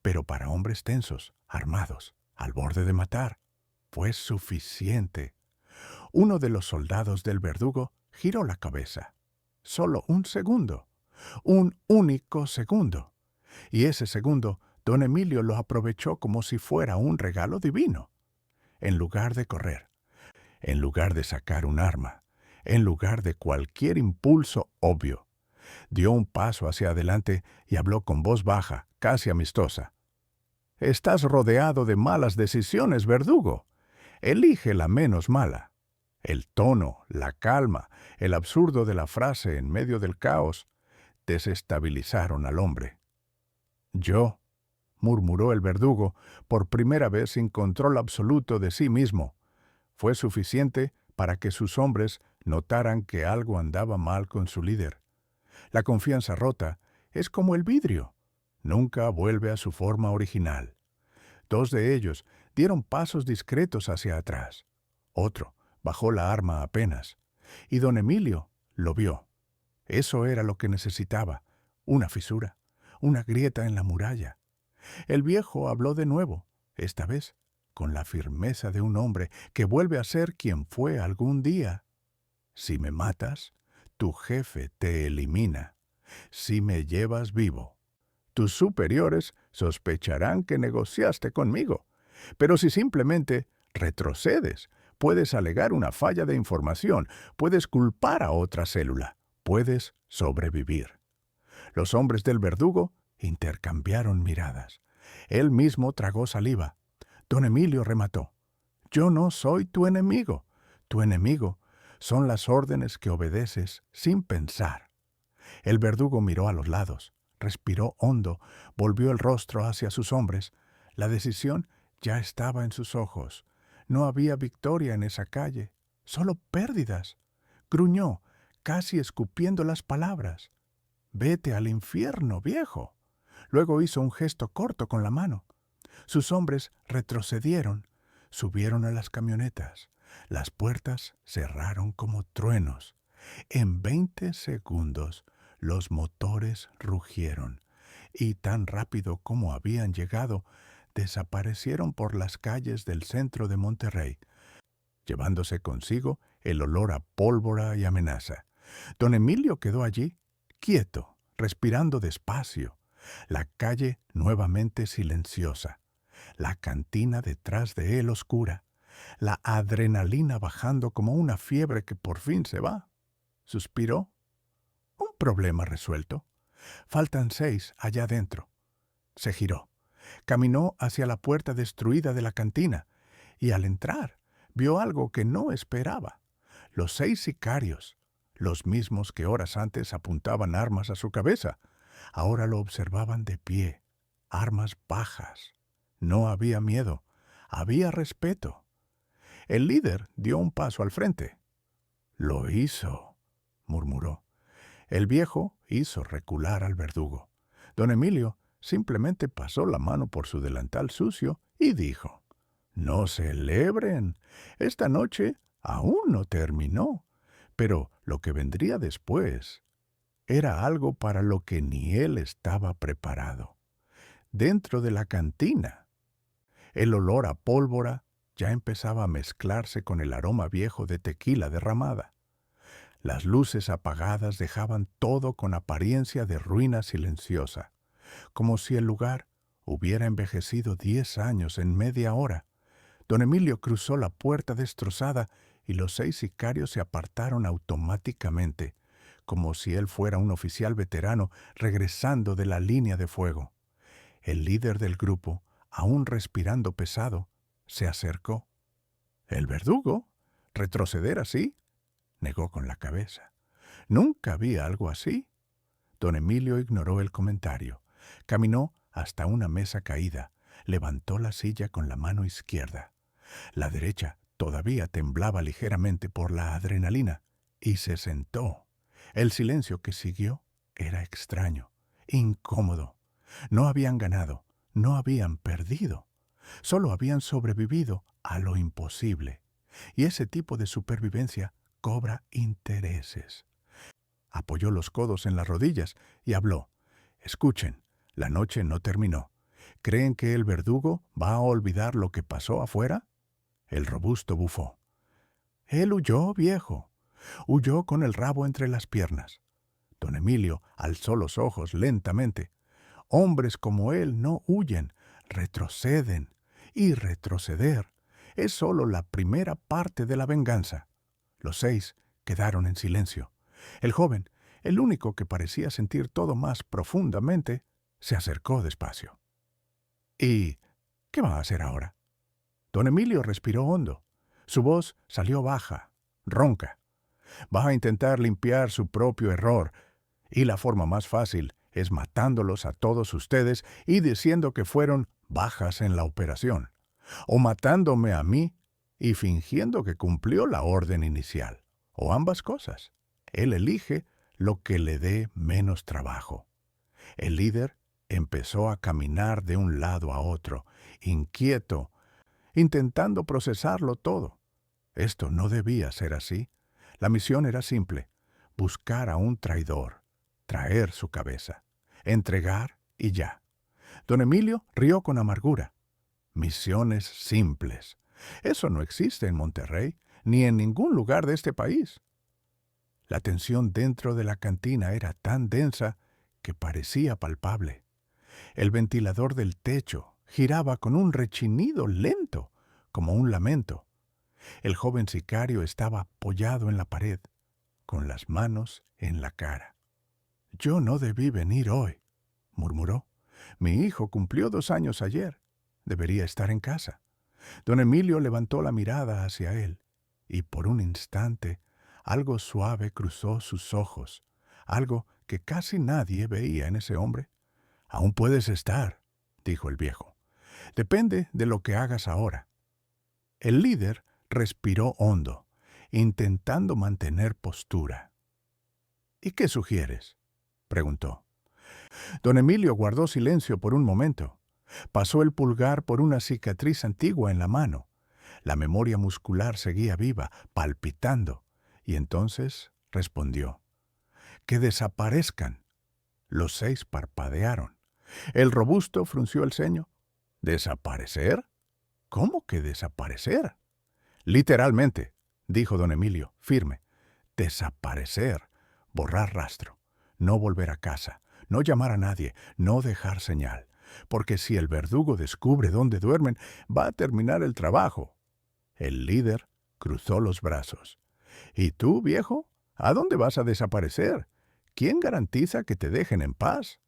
pero para hombres tensos, armados, al borde de matar. Fue suficiente. Uno de los soldados del verdugo giró la cabeza. Solo un segundo. Un único segundo. Y ese segundo, don Emilio lo aprovechó como si fuera un regalo divino. En lugar de correr, en lugar de sacar un arma, en lugar de cualquier impulso obvio, dio un paso hacia adelante y habló con voz baja, casi amistosa. «Estás rodeado de malas decisiones, verdugo. Elige la menos mala». El tono, la calma, el absurdo de la frase en medio del caos desestabilizaron al hombre. «Yo», murmuró el verdugo, por primera vez sin control absoluto de sí mismo. Fue suficiente para que sus hombres notaran que algo andaba mal con su líder. La confianza rota es como el vidrio. Nunca vuelve a su forma original. Dos de ellos dieron pasos discretos hacia atrás. Otro bajó la arma apenas. Y don Emilio lo vio. Eso era lo que necesitaba. Una fisura, una grieta en la muralla. El viejo habló de nuevo, esta vez con la firmeza de un hombre que vuelve a ser quien fue algún día. «Si me matas, tu jefe te elimina. Si me llevas vivo, tus superiores sospecharán que negociaste conmigo. Pero si simplemente retrocedes, puedes alegar una falla de información, puedes culpar a otra célula, puedes sobrevivir». Los hombres del verdugo intercambiaron miradas. Él mismo tragó saliva. Don Emilio remató. «Yo no soy tu enemigo. Tu enemigo son las órdenes que obedeces sin pensar». El verdugo miró a los lados, respiró hondo, volvió el rostro hacia sus hombres. La decisión ya estaba en sus ojos. No había victoria en esa calle, solo pérdidas. Gruñó, casi escupiendo las palabras. «Vete al infierno, viejo». Luego hizo un gesto corto con la mano. Sus hombres retrocedieron, subieron a las camionetas. Las puertas cerraron como truenos. En 20 segundos los motores rugieron y tan rápido como habían llegado, desaparecieron por las calles del centro de Monterrey, llevándose consigo el olor a pólvora y amenaza. Don Emilio quedó allí, quieto, respirando despacio. La calle nuevamente silenciosa, la cantina detrás de él oscura, la adrenalina bajando como una fiebre que por fin se va. Suspiró. Un problema resuelto. Faltan 6 allá adentro. Se giró. Caminó hacia la puerta destruida de la cantina y al entrar vio algo que no esperaba. Los 6 sicarios, los mismos que horas antes apuntaban armas a su cabeza, ahora lo observaban de pie, armas bajas. No había miedo, había respeto. El líder dio un paso al frente. «Lo hizo», murmuró. El viejo hizo recular al verdugo. Don Emilio simplemente pasó la mano por su delantal sucio y dijo: «No celebren. Esta noche aún no terminó. Pero lo que vendría después era algo para lo que ni él estaba preparado». Dentro de la cantina, el olor a pólvora ya empezaba a mezclarse con el aroma viejo de tequila derramada. Las luces apagadas dejaban todo con apariencia de ruina silenciosa, como si el lugar hubiera envejecido 10 años en media hora. Don Emilio cruzó la puerta destrozada y los 6 sicarios se apartaron automáticamente, como si él fuera un oficial veterano regresando de la línea de fuego. El líder del grupo, aún respirando pesado, se acercó. «¿El verdugo? ¿Retroceder así?», negó con la cabeza. «Nunca vi algo así». Don Emilio ignoró el comentario. Caminó hasta una mesa caída, levantó la silla con la mano izquierda. La derecha todavía temblaba ligeramente por la adrenalina y se sentó. El silencio que siguió era extraño, incómodo. No habían ganado, no habían perdido. Solo habían sobrevivido a lo imposible. Y ese tipo de supervivencia cobra intereses. Apoyó los codos en las rodillas y habló. «Escuchen, la noche no terminó. ¿Creen que el verdugo va a olvidar lo que pasó afuera? El robusto bufó. Él huyó, viejo. Huyó con el rabo entre las piernas. Don Emilio alzó los ojos lentamente. Hombres como él no huyen, retroceden. Y retroceder es solo la primera parte de la venganza. Los 6 quedaron en silencio. El joven, el único que parecía sentir todo más profundamente, se acercó despacio. ¿Y qué va a hacer ahora? Don Emilio respiró hondo. Su voz salió baja, ronca. Va a intentar limpiar su propio error, y la forma más fácil es matándolos a todos ustedes y diciendo que fueron bajas en la operación, o matándome a mí y fingiendo que cumplió la orden inicial, o ambas cosas. Él elige lo que le dé menos trabajo. El líder empezó a caminar de un lado a otro, inquieto, intentando procesarlo todo. Esto no debía ser así. La misión era simple: buscar a un traidor, traer su cabeza, entregar y ya. Don Emilio rió con amargura. Misiones simples. Eso no existe en Monterrey, ni en ningún lugar de este país. La tensión dentro de la cantina era tan densa que parecía palpable. El ventilador del techo giraba con un rechinido lento, como un lamento. El joven sicario estaba apoyado en la pared, con las manos en la cara. «Yo no debí venir hoy», murmuró. «Mi hijo cumplió 2 años ayer. Debería estar en casa». Don Emilio levantó la mirada hacia él, y por un instante algo suave cruzó sus ojos, algo que casi nadie veía en ese hombre. «Aún puedes estar», dijo el viejo. «Depende de lo que hagas ahora». El líder respiró hondo, intentando mantener postura. «¿Y qué sugieres?», preguntó. Don Emilio guardó silencio por un momento. Pasó el pulgar por una cicatriz antigua en la mano. La memoria muscular seguía viva, palpitando, y entonces respondió. «Que desaparezcan». Los 6 parpadearon. El robusto frunció el ceño. «¿Desaparecer? ¿Cómo que desaparecer?» «Literalmente», dijo don Emilio, firme. «Desaparecer, borrar rastro, no volver a casa, no llamar a nadie, no dejar señal, porque si el verdugo descubre dónde duermen, va a terminar el trabajo». El líder cruzó los brazos. «¿Y tú, viejo? ¿A dónde vas a desaparecer? ¿Quién garantiza que te dejen en paz?»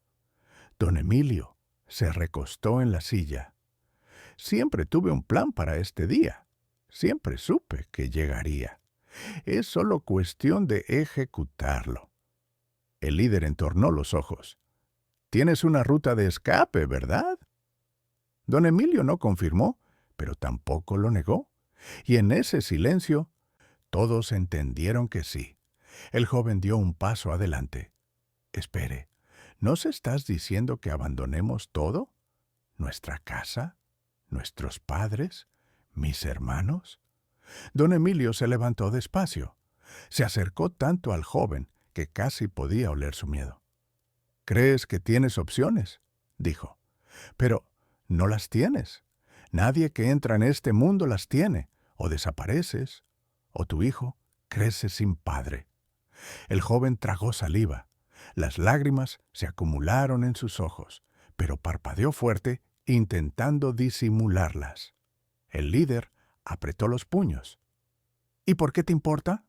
Don Emilio se recostó en la silla. «Siempre tuve un plan para este día. Siempre supe que llegaría. Es solo cuestión de ejecutarlo». El líder entornó los ojos. «Tienes una ruta de escape, ¿verdad?» Don Emilio no confirmó, pero tampoco lo negó. Y en ese silencio, todos entendieron que sí. El joven dio un paso adelante. «Espere, ¿nos estás diciendo que abandonemos todo? ¿Nuestra casa? ¿Nuestros padres? ¿Mis hermanos?» Don Emilio se levantó despacio. Se acercó tanto al joven que casi podía oler su miedo. «¿Crees que tienes opciones?», dijo. «Pero no las tienes. Nadie que entra en este mundo las tiene. O desapareces, o tu hijo crece sin padre». El joven tragó saliva. Las lágrimas se acumularon en sus ojos, pero parpadeó fuerte, intentando disimularlas. El líder apretó los puños. «¿Y por qué te importa?»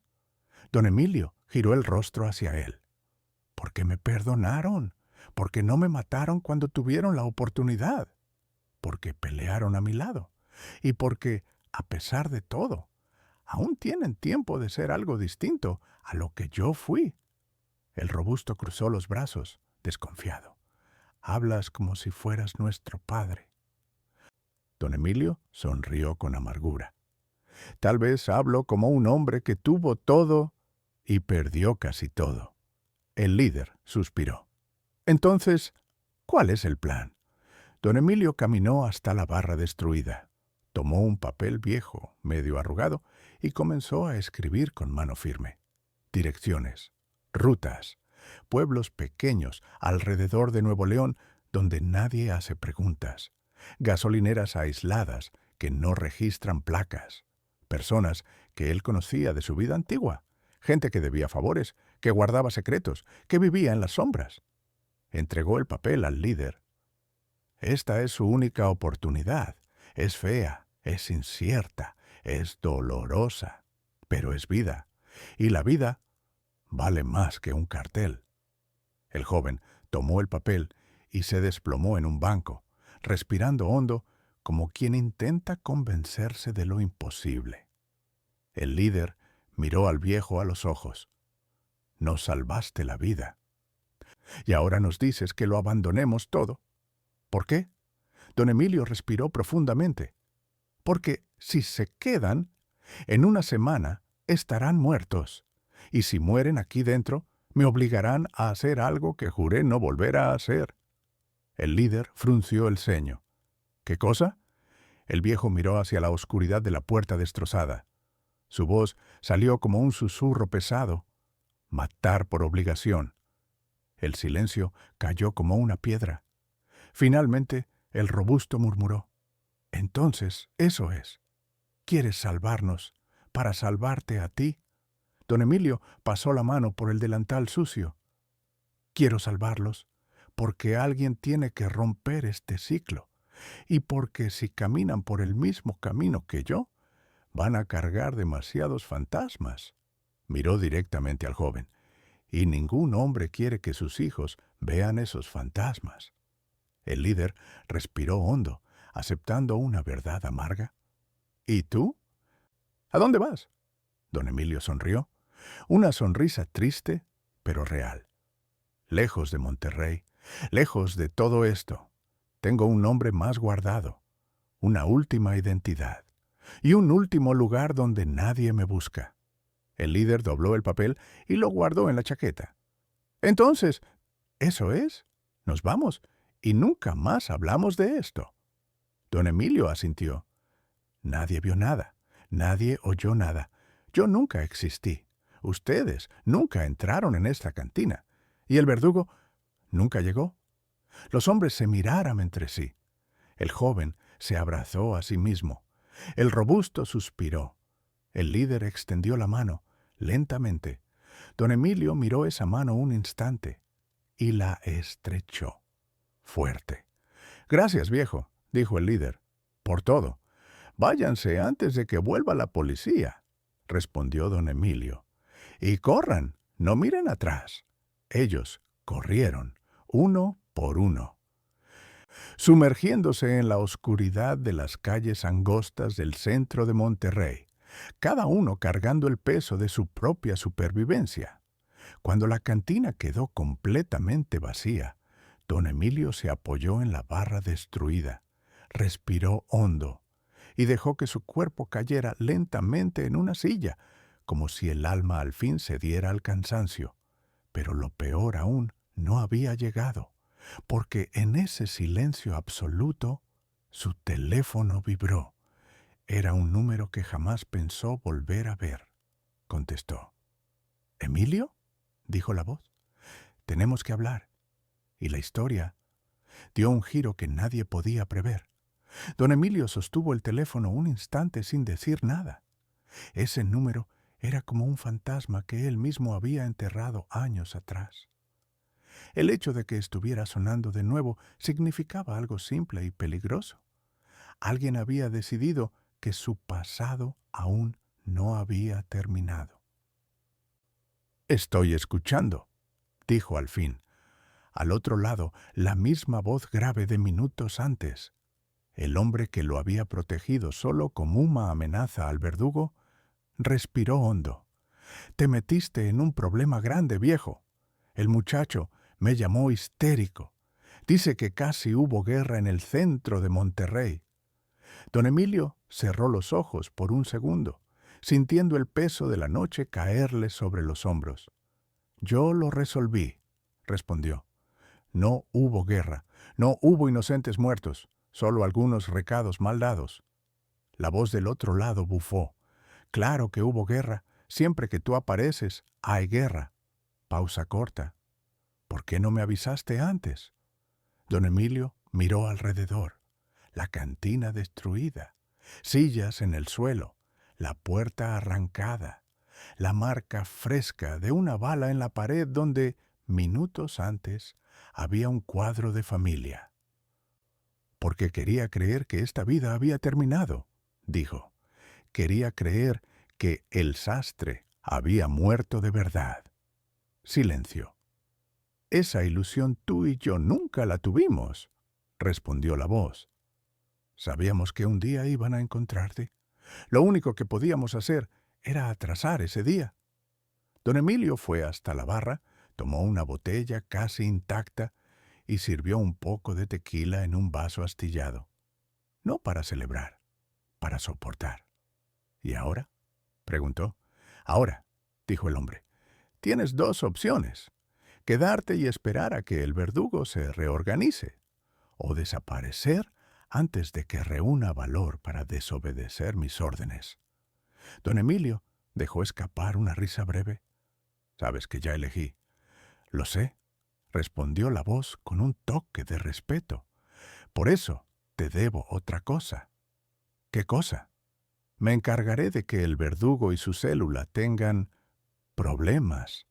Don Emilio giró el rostro hacia él. «Porque me perdonaron, porque no me mataron cuando tuvieron la oportunidad, porque pelearon a mi lado, y porque, a pesar de todo, aún tienen tiempo de ser algo distinto a lo que yo fui». El robusto cruzó los brazos, desconfiado. «Hablas como si fueras nuestro padre». Don Emilio sonrió con amargura. «Tal vez hablo como un hombre que tuvo todo y perdió casi todo». El líder suspiró. «Entonces, ¿cuál es el plan?» Don Emilio caminó hasta la barra destruida. Tomó un papel viejo, medio arrugado, y comenzó a escribir con mano firme. Direcciones, rutas, pueblos pequeños alrededor de Nuevo León donde nadie hace preguntas, gasolineras aisladas que no registran placas, personas que él conocía de su vida antigua, gente que debía favores, que guardaba secretos, que vivía en las sombras. Entregó el papel al líder. Esta es su única oportunidad. Es fea, es incierta, es dolorosa, pero es vida. Y la vida vale más que un cartel. El joven tomó el papel y se desplomó en un banco, respirando hondo como quien intenta convencerse de lo imposible. El líder miró al viejo a los ojos. Nos salvaste la vida. Y ahora nos dices que lo abandonemos todo. ¿Por qué? Don Emilio respiró profundamente. Porque si se quedan, en una semana estarán muertos. Y si mueren aquí dentro, me obligarán a hacer algo que juré no volver a hacer. El líder frunció el ceño. ¿Qué cosa? El viejo miró hacia la oscuridad de la puerta destrozada. Su voz salió como un susurro pesado. Matar por obligación. El silencio cayó como una piedra. Finalmente, el robusto murmuró. Entonces, eso es. ¿Quieres salvarnos para salvarte a ti? Don Emilio pasó la mano por el delantal sucio. Quiero salvarlos, porque alguien tiene que romper este ciclo, y porque si caminan por el mismo camino que yo, van a cargar demasiados fantasmas. Miró directamente al joven, y ningún hombre quiere que sus hijos vean esos fantasmas. El líder respiró hondo, aceptando una verdad amarga. ¿Y tú? ¿A dónde vas? Don Emilio sonrió, una sonrisa triste, pero real. Lejos de Monterrey, lejos de todo esto, tengo un nombre más guardado, una última identidad y un último lugar donde nadie me busca. El líder dobló el papel y lo guardó en la chaqueta. Entonces, ¿eso es? Nos vamos y nunca más hablamos de esto. Don Emilio asintió. Nadie vio nada, nadie oyó nada. Yo nunca existí. Ustedes nunca entraron en esta cantina. Y el verdugo nunca llegó. Los hombres se miraron entre sí. El joven se abrazó a sí mismo. El robusto suspiró. El líder extendió la mano, lentamente. Don Emilio miró esa mano un instante y la estrechó. Fuerte. Gracias, viejo, dijo el líder, por todo. Váyanse antes de que vuelva la policía, respondió don Emilio. Y corran, no miren atrás. Ellos corrieron, uno por uno, sumergiéndose en la oscuridad de las calles angostas del centro de Monterrey, cada uno cargando el peso de su propia supervivencia. Cuando la cantina quedó completamente vacía, don Emilio se apoyó en la barra destruida, respiró hondo y dejó que su cuerpo cayera lentamente en una silla, como si el alma al fin cediera al cansancio. Pero lo peor aún no había llegado, porque en ese silencio absoluto su teléfono vibró. Era un número que jamás pensó volver a ver. Contestó. ¿Emilio? Dijo la voz. Tenemos que hablar. Y la historia dio un giro que nadie podía prever. Don Emilio sostuvo el teléfono un instante sin decir nada. Ese número era como un fantasma que él mismo había enterrado años atrás. El hecho de que estuviera sonando de nuevo significaba algo simple y peligroso. Alguien había decidido que su pasado aún no había terminado. Estoy escuchando, dijo al fin. Al otro lado, la misma voz grave de minutos antes. El hombre que lo había protegido solo como una amenaza al verdugo, respiró hondo. Te metiste en un problema grande, viejo. El muchacho me llamó histérico. Dice que casi hubo guerra en el centro de Monterrey. Don Emilio cerró los ojos por un segundo, sintiendo el peso de la noche caerle sobre los hombros. Yo lo resolví, respondió. No hubo guerra, no hubo inocentes muertos, solo algunos recados mal dados. La voz del otro lado bufó. Claro que hubo guerra. Siempre que tú apareces, hay guerra. Pausa corta. ¿Por qué no me avisaste antes? Don Emilio miró alrededor. La cantina destruida, sillas en el suelo, la puerta arrancada, la marca fresca de una bala en la pared donde, minutos antes, había un cuadro de familia. Porque quería creer que esta vida había terminado, dijo. Quería creer que el sastre había muerto de verdad. Silencio. Esa ilusión tú y yo nunca la tuvimos, respondió la voz. Sabíamos que un día iban a encontrarte. Lo único que podíamos hacer era atrasar ese día. Don Emilio fue hasta la barra, tomó una botella casi intacta y sirvió un poco de tequila en un vaso astillado. No para celebrar, para soportar. ¿Y ahora?, preguntó. Ahora, dijo el hombre, tienes dos opciones. Quedarte y esperar a que el verdugo se reorganice, o desaparecer antes de que reúna valor para desobedecer mis órdenes. Don Emilio dejó escapar una risa breve. Sabes que ya elegí. Lo sé, respondió la voz con un toque de respeto. Por eso te debo otra cosa. ¿Qué cosa? Me encargaré de que el verdugo y su célula tengan problemas.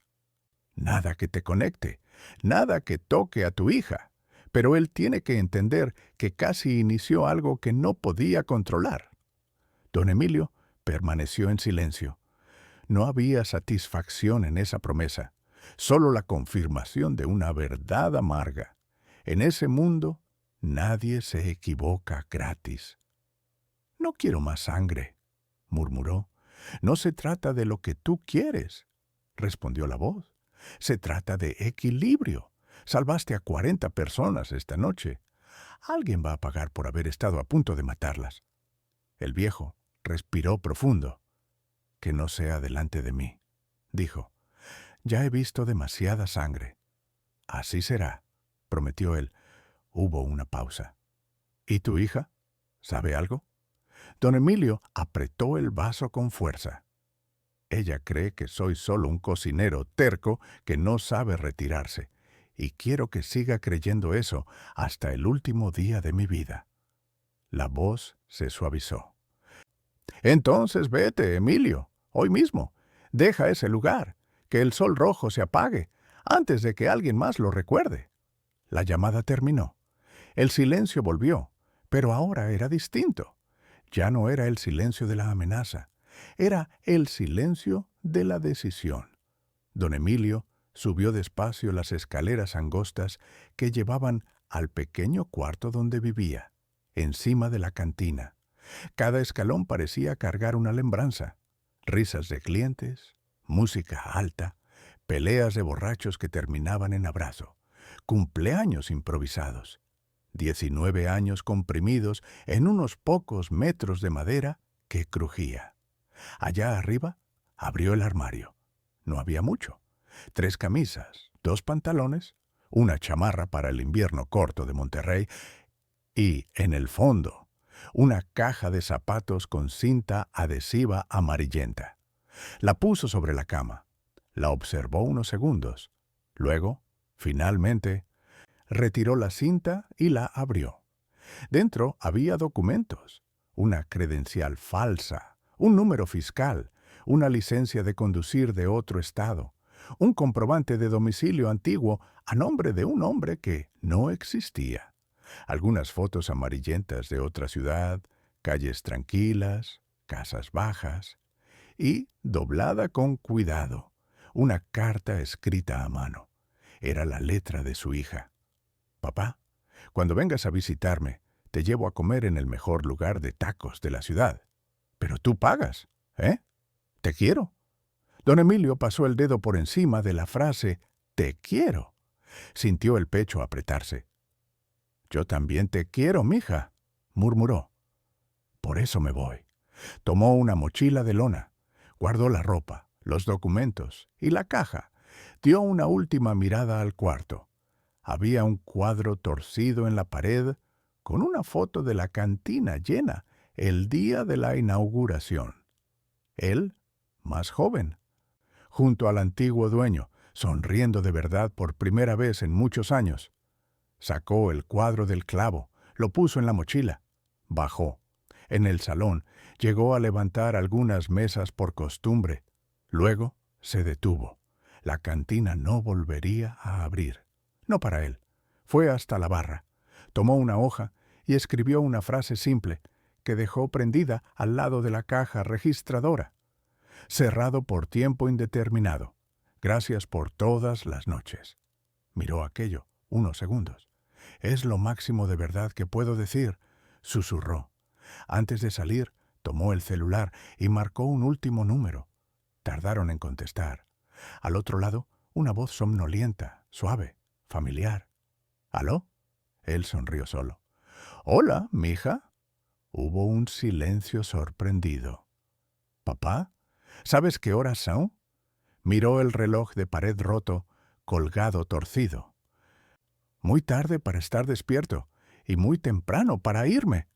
Nada que te conecte, nada que toque a tu hija. Pero él tiene que entender que casi inició algo que no podía controlar. Don Emilio permaneció en silencio. No había satisfacción en esa promesa, solo la confirmación de una verdad amarga. En ese mundo nadie se equivoca gratis. No quiero más sangre, murmuró. No se trata de lo que tú quieres, respondió la voz. Se trata de equilibrio. Salvaste a 40 personas esta noche. Alguien va a pagar por haber estado a punto de matarlas. El viejo respiró profundo. Que no sea delante de mí, dijo. Ya he visto demasiada sangre. Así será, prometió él. Hubo una pausa. ¿Y tu hija? ¿Sabe algo? Don Emilio apretó el vaso con fuerza. Ella cree que soy solo un cocinero terco que no sabe retirarse, y quiero que siga creyendo eso hasta el último día de mi vida. La voz se suavizó. Entonces vete, Emilio, hoy mismo. Deja ese lugar, que el sol rojo se apague, antes de que alguien más lo recuerde. La llamada terminó. El silencio volvió, pero ahora era distinto. Ya no era el silencio de la amenaza, era el silencio de la decisión. Don Emilio subió despacio las escaleras angostas que llevaban al pequeño cuarto donde vivía, encima de la cantina. Cada escalón parecía cargar una lembranza. Risas de clientes, música alta, peleas de borrachos que terminaban en abrazo, cumpleaños improvisados. 19 años comprimidos en unos pocos metros de madera que crujía. Allá arriba abrió el armario. No había mucho. 3 camisas, 2 pantalones, una chamarra para el invierno corto de Monterrey y, en el fondo, una caja de zapatos con cinta adhesiva amarillenta. La puso sobre la cama. La observó unos segundos. Luego, finalmente, retiró la cinta y la abrió. Dentro había documentos, una credencial falsa, un número fiscal, una licencia de conducir de otro estado, un comprobante de domicilio antiguo a nombre de un hombre que no existía, algunas fotos amarillentas de otra ciudad, calles tranquilas, casas bajas, y, doblada con cuidado, una carta escrita a mano. Era la letra de su hija. Papá, cuando vengas a visitarme, te llevo a comer en el mejor lugar de tacos de la ciudad. Pero tú pagas, ¿eh? Te quiero. Don Emilio pasó el dedo por encima de la frase «te quiero». Sintió el pecho apretarse. «Yo también te quiero, mija», murmuró. «Por eso me voy». Tomó una mochila de lona, guardó la ropa, los documentos y la caja. Dio una última mirada al cuarto. Había un cuadro torcido en la pared con una foto de la cantina llena el día de la inauguración. Él, más joven, junto al antiguo dueño, sonriendo de verdad por primera vez en muchos años. Sacó el cuadro del clavo, lo puso en la mochila. Bajó. En el salón llegó a levantar algunas mesas por costumbre. Luego se detuvo. La cantina no volvería a abrir. No para él. Fue hasta la barra. Tomó una hoja y escribió una frase simple que dejó prendida al lado de la caja registradora. Cerrado por tiempo indeterminado. Gracias por todas las noches. Miró aquello unos segundos. Es lo máximo de verdad que puedo decir, susurró. Antes de salir, tomó el celular y marcó un último número. Tardaron en contestar. Al otro lado, una voz somnolienta, suave, familiar. ¿Aló? Él sonrió solo. Hola, mija. Hubo un silencio sorprendido. ¿Papá? ¿Sabes qué horas son? Miró el reloj de pared roto, colgado torcido. Muy tarde para estar despierto y muy temprano para irme,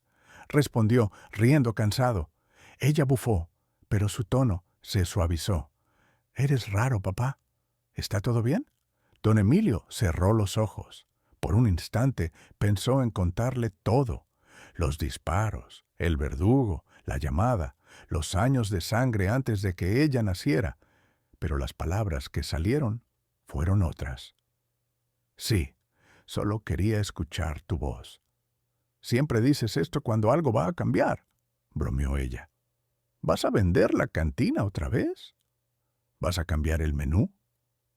respondió, riendo cansado. Ella bufó, pero su tono se suavizó. Eres raro, papá. ¿Está todo bien? Don Emilio cerró los ojos. Por un instante pensó en contarle todo. Los disparos, el verdugo, la llamada, los años de sangre antes de que ella naciera. Pero las palabras que salieron fueron otras. Sí, solo quería escuchar tu voz. Siempre dices esto cuando algo va a cambiar, bromeó ella. ¿Vas a vender la cantina otra vez? ¿Vas a cambiar el menú?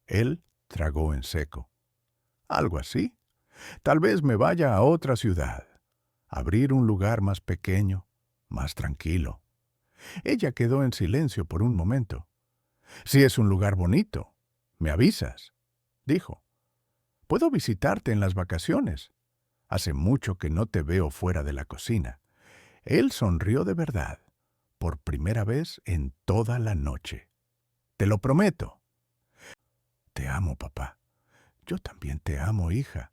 Él tragó en seco. Algo así. Tal vez me vaya a otra ciudad. Abrir un lugar más pequeño, más tranquilo. Ella quedó en silencio por un momento. Si es un lugar bonito, me avisas, dijo. Puedo visitarte en las vacaciones. Hace mucho que no te veo fuera de la cocina. Él sonrió de verdad, por primera vez en toda la noche. Te lo prometo. Te amo, papá. Yo también te amo, hija.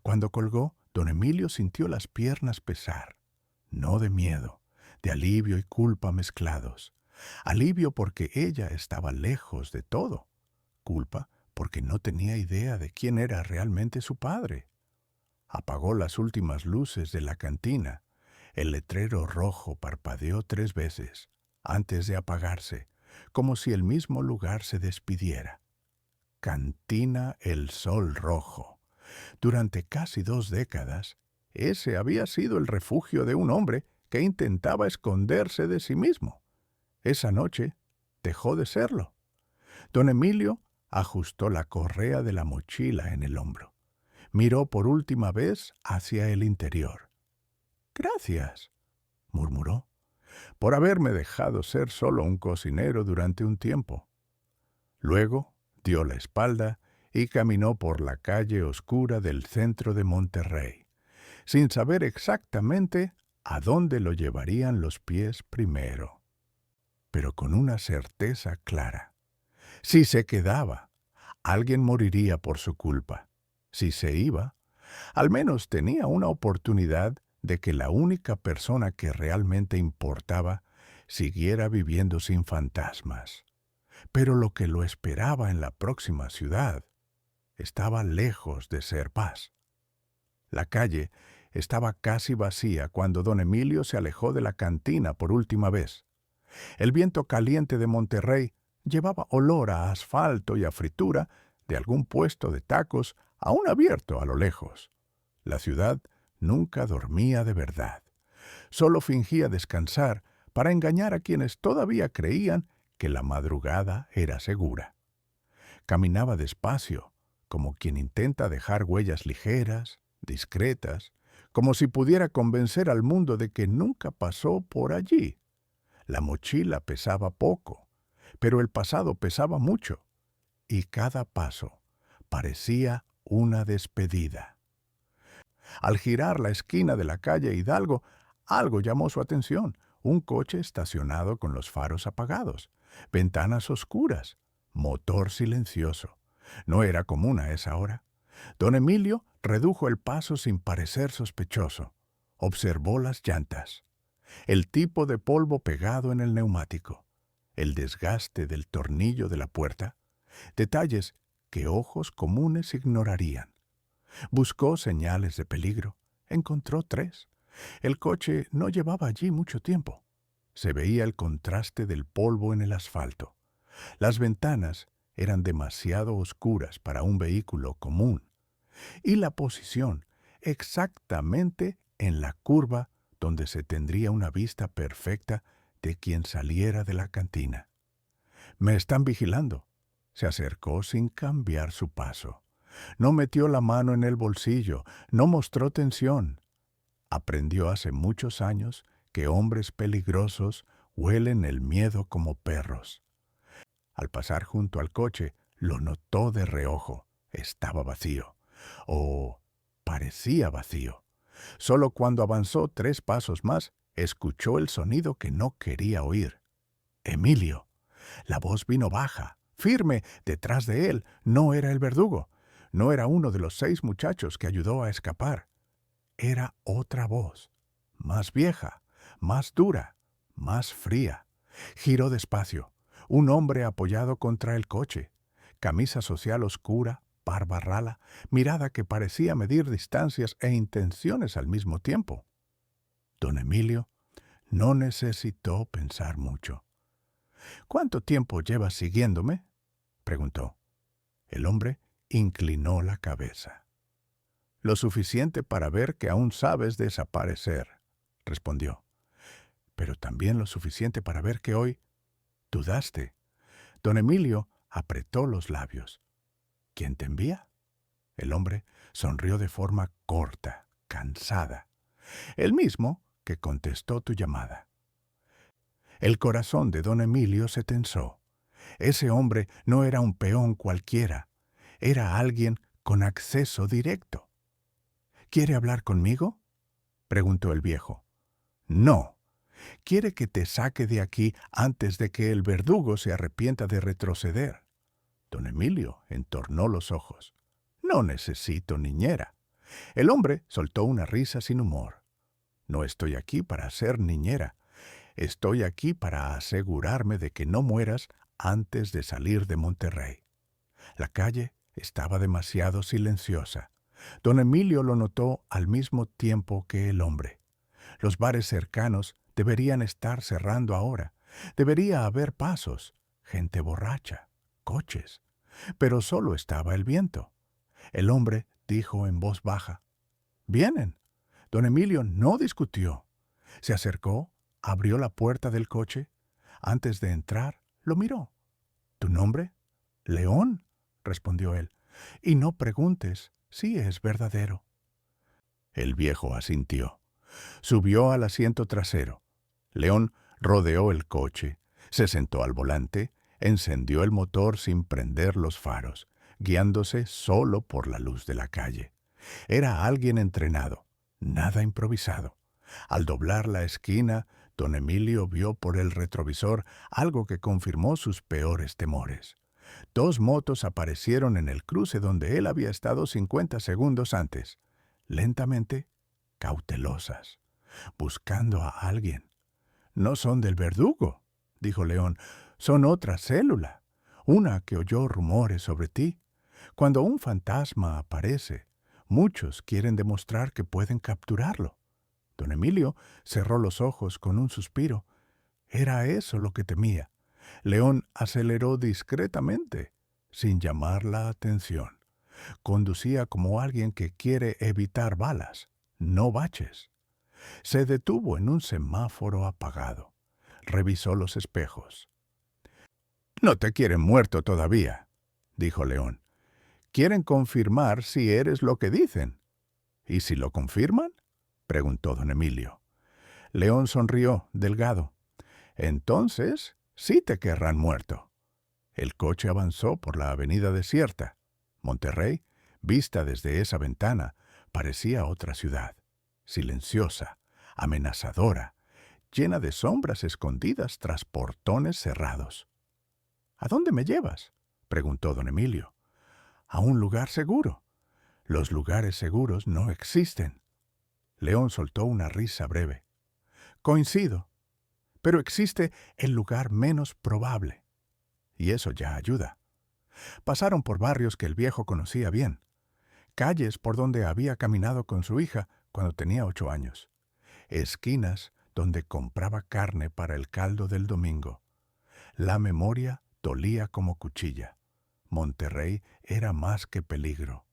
Cuando colgó, don Emilio sintió las piernas pesar. No de miedo, de alivio y culpa mezclados. Alivio porque ella estaba lejos de todo. Culpa porque no tenía idea de quién era realmente su padre. Apagó las últimas luces de la cantina. El letrero rojo parpadeó 3 veces, antes de apagarse, como si el mismo lugar se despidiera. Cantina El Sol Rojo. Durante casi 2 décadas, ese había sido el refugio de un hombre que intentaba esconderse de sí mismo. Esa noche dejó de serlo. Don Emilio ajustó la correa de la mochila en el hombro. Miró por última vez hacia el interior. «Gracias», murmuró, «por haberme dejado ser solo un cocinero durante un tiempo». Luego dio la espalda y caminó por la calle oscura del centro de Monterrey, sin saber exactamente a dónde lo llevarían los pies primero, pero con una certeza clara. Si se quedaba, alguien moriría por su culpa. Si se iba, al menos tenía una oportunidad de que la única persona que realmente importaba siguiera viviendo sin fantasmas. Pero lo que lo esperaba en la próxima ciudad estaba lejos de ser paz. La calle estaba casi vacía cuando don Emilio se alejó de la cantina por última vez. El viento caliente de Monterrey llevaba olor a asfalto y a fritura de algún puesto de tacos aún abierto a lo lejos. La ciudad nunca dormía de verdad. Solo fingía descansar para engañar a quienes todavía creían que la madrugada era segura. Caminaba despacio, como quien intenta dejar huellas ligeras, discretas, como si pudiera convencer al mundo de que nunca pasó por allí. La mochila pesaba poco, pero el pasado pesaba mucho, y cada paso parecía una despedida. Al girar la esquina de la calle Hidalgo, algo llamó su atención: un coche estacionado con los faros apagados, ventanas oscuras, motor silencioso. No era común a esa hora. Don Emilio redujo el paso sin parecer sospechoso. Observó las llantas, el tipo de polvo pegado en el neumático, el desgaste del tornillo de la puerta, detalles que ojos comunes ignorarían. Buscó señales de peligro. Encontró 3. El coche no llevaba allí mucho tiempo. Se veía el contraste del polvo en el asfalto. Las ventanas eran demasiado oscuras para un vehículo común. Y la posición, exactamente en la curva donde se tendría una vista perfecta de quien saliera de la cantina. «Me están vigilando». Se acercó sin cambiar su paso. No metió la mano en el bolsillo, no mostró tensión. Aprendió hace muchos años que hombres peligrosos huelen el miedo como perros. Al pasar junto al coche, lo notó de reojo. Estaba vacío. O parecía vacío. Solo cuando avanzó 3 pasos más, escuchó el sonido que no quería oír. «Emilio». La voz vino baja, firme, detrás de él. No era el verdugo. No era uno de los 6 muchachos que ayudó a escapar. Era otra voz, más vieja, más dura, más fría. Giró despacio. Un hombre apoyado contra el coche. Camisa social oscura, barba rala, mirada que parecía medir distancias e intenciones al mismo tiempo. Don Emilio no necesitó pensar mucho. «¿Cuánto tiempo llevas siguiéndome?», preguntó. El hombre inclinó la cabeza. «Lo suficiente para ver que aún sabes desaparecer», respondió. «Pero también lo suficiente para ver que hoy dudaste». Don Emilio apretó los labios. «¿Quién te envía?». El hombre sonrió de forma corta, cansada. «El mismo que contestó tu llamada». El corazón de don Emilio se tensó. Ese hombre no era un peón cualquiera. Era alguien con acceso directo. «¿Quiere hablar conmigo?», preguntó el viejo. «No. Quiere que te saque de aquí antes de que el verdugo se arrepienta de retroceder». Don Emilio entornó los ojos. «No necesito niñera». El hombre soltó una risa sin humor. «No estoy aquí para ser niñera. Estoy aquí para asegurarme de que no mueras antes de salir de Monterrey». La calle estaba demasiado silenciosa. Don Emilio lo notó al mismo tiempo que el hombre. Los bares cercanos deberían estar cerrando ahora. Debería haber pasos, gente borracha, coches. Pero solo estaba el viento. El hombre dijo en voz baja: «Vienen». Don Emilio no discutió. Se acercó, abrió la puerta del coche. Antes de entrar, lo miró. «¿Tu nombre?». «León», respondió él. «Y no preguntes si es verdadero». El viejo asintió. Subió al asiento trasero. León rodeó el coche, se sentó al volante, encendió el motor sin prender los faros, guiándose solo por la luz de la calle. Era alguien entrenado, nada improvisado. Al doblar la esquina, don Emilio vio por el retrovisor algo que confirmó sus peores temores. 2 motos aparecieron en el cruce donde él había estado 50 segundos antes, lentamente, cautelosas, buscando a alguien. «No son del verdugo», dijo León. «Son otra célula, una que oyó rumores sobre ti. Cuando un fantasma aparece, muchos quieren demostrar que pueden capturarlo». Don Emilio cerró los ojos con un suspiro. Era eso lo que temía. León aceleró discretamente, sin llamar la atención. Conducía como alguien que quiere evitar balas, no baches. Se detuvo en un semáforo apagado. Revisó los espejos. «No te quieren muerto todavía», dijo León. «Quieren confirmar si eres lo que dicen». «¿Y si lo confirman?», preguntó don Emilio. León sonrió, delgado. «Entonces, sí te querrán muerto». El coche avanzó por la avenida desierta. Monterrey, vista desde esa ventana, parecía otra ciudad, silenciosa, amenazadora, llena de sombras escondidas tras portones cerrados. «¿A dónde me llevas?», preguntó don Emilio. «A un lugar seguro». «Los lugares seguros no existen». León soltó una risa breve. «Coincido, pero existe el lugar menos probable. Y eso ya ayuda». Pasaron por barrios que el viejo conocía bien. calles por donde había caminado con su hija cuando tenía 8 años, esquinas donde compraba carne para el caldo del domingo. La memoria dolía como cuchilla. Monterrey era más que peligro.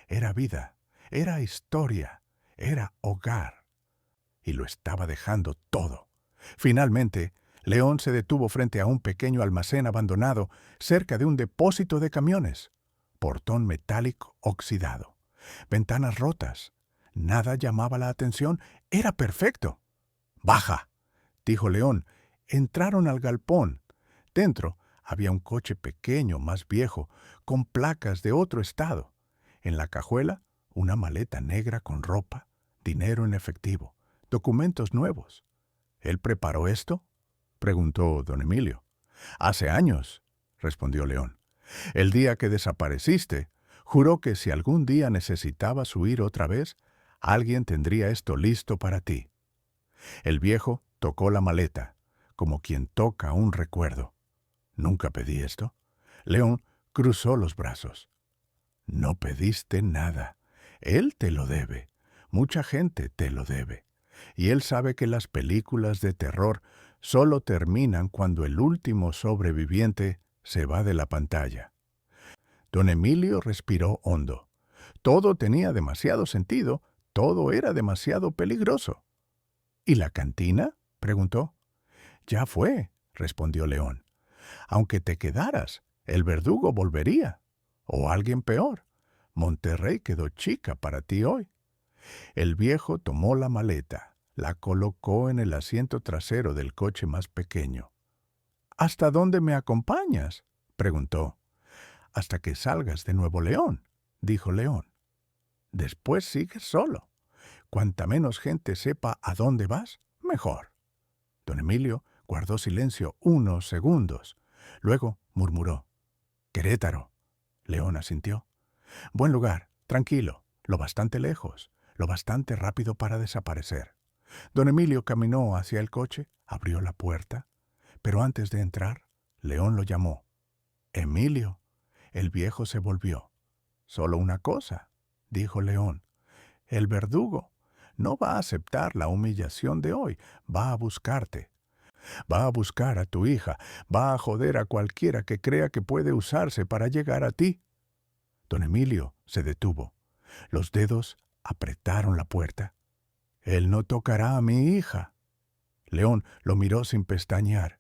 Era vida, era historia, era hogar. Y lo estaba dejando todo. Finalmente, León se detuvo frente a un pequeño almacén abandonado cerca de un depósito de camiones. Portón metálico oxidado. Ventanas rotas. Nada llamaba la atención. Era perfecto. «¡Baja!», dijo León. Entraron al galpón. Dentro había un coche pequeño, más viejo, con placas de otro estado. En la cajuela, una maleta negra con ropa, dinero en efectivo, documentos nuevos. «¿Él preparó esto?», preguntó don Emilio. «Hace años», respondió León. «El día que desapareciste, juró que si algún día necesitabas huir otra vez, alguien tendría esto listo para ti». El viejo tocó la maleta, como quien toca un recuerdo. «¿Nunca pedí esto?». León cruzó los brazos. «No pediste nada. Él te lo debe. Mucha gente te lo debe. Y él sabe que las películas de terror solo terminan cuando el último sobreviviente se va de la pantalla». Don Emilio respiró hondo. Todo tenía demasiado sentido, todo era demasiado peligroso. «¿Y la cantina?», preguntó. «Ya fue», respondió León. «Aunque te quedaras, el verdugo volvería. O alguien peor. Monterrey quedó chica para ti hoy». El viejo tomó la maleta, la colocó en el asiento trasero del coche más pequeño. «¿Hasta dónde me acompañas?», preguntó. «Hasta que salgas de Nuevo León», dijo León. «Después sigues solo. Cuanta menos gente sepa a dónde vas, mejor». Don Emilio guardó silencio unos segundos. Luego murmuró. «Querétaro». León asintió. «Buen lugar, tranquilo, lo bastante lejos, lo bastante rápido para desaparecer». Don Emilio caminó hacia el coche, abrió la puerta, pero antes de entrar, León lo llamó. «Emilio». El viejo se volvió. «Solo una cosa», dijo León. «El verdugo no va a aceptar la humillación de hoy, va a buscarte. Va a buscar a tu hija, va a joder a cualquiera que crea que puede usarse para llegar a ti». Don Emilio se detuvo. Los dedos apretaron la puerta. «Él no tocará a mi hija». León lo miró sin pestañear.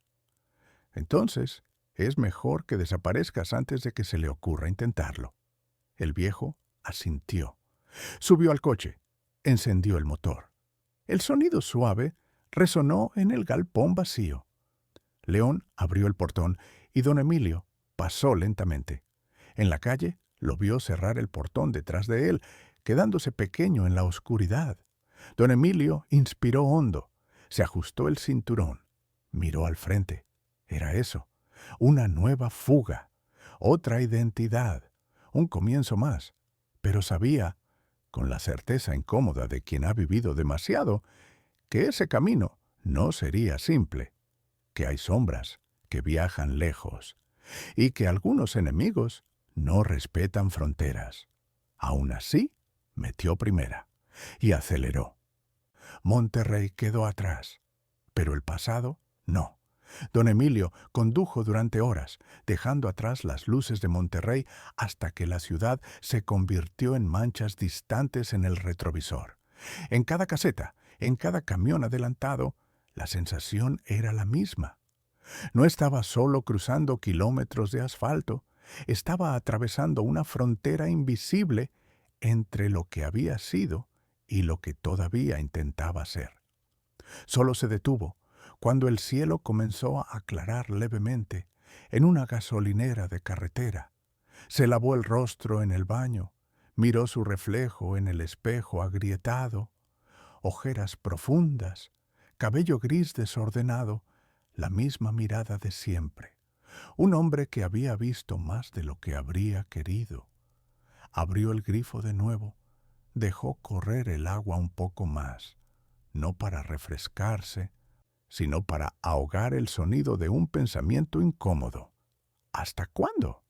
«Entonces, es mejor que desaparezcas antes de que se le ocurra intentarlo». El viejo asintió. Subió al coche. Encendió el motor. El sonido suave resonó en el galpón vacío. León abrió el portón y don Emilio pasó lentamente. En la calle lo vio cerrar el portón detrás de él, quedándose pequeño en la oscuridad. Don Emilio inspiró hondo, se ajustó el cinturón, miró al frente. Era eso, una nueva fuga, otra identidad, un comienzo más, pero sabía, con la certeza incómoda de quien ha vivido demasiado, que ese camino no sería simple, que hay sombras que viajan lejos y que algunos enemigos no respetan fronteras. Aún así, metió primera y aceleró. Monterrey quedó atrás, pero el pasado no. Don Emilio condujo durante horas, dejando atrás las luces de Monterrey hasta que la ciudad se convirtió en manchas distantes en el retrovisor. En cada caseta, en cada camión adelantado, la sensación era la misma. No estaba solo cruzando kilómetros de asfalto, estaba atravesando una frontera invisible entre lo que había sido y lo que todavía intentaba ser. Solo se detuvo cuando el cielo comenzó a aclarar levemente en una gasolinera de carretera. Se lavó el rostro en el baño, miró su reflejo en el espejo agrietado, ojeras profundas, cabello gris desordenado, la misma mirada de siempre. Un hombre que había visto más de lo que habría querido. Abrió el grifo de nuevo, dejó correr el agua un poco más, no para refrescarse, sino para ahogar el sonido de un pensamiento incómodo. ¿Hasta cuándo?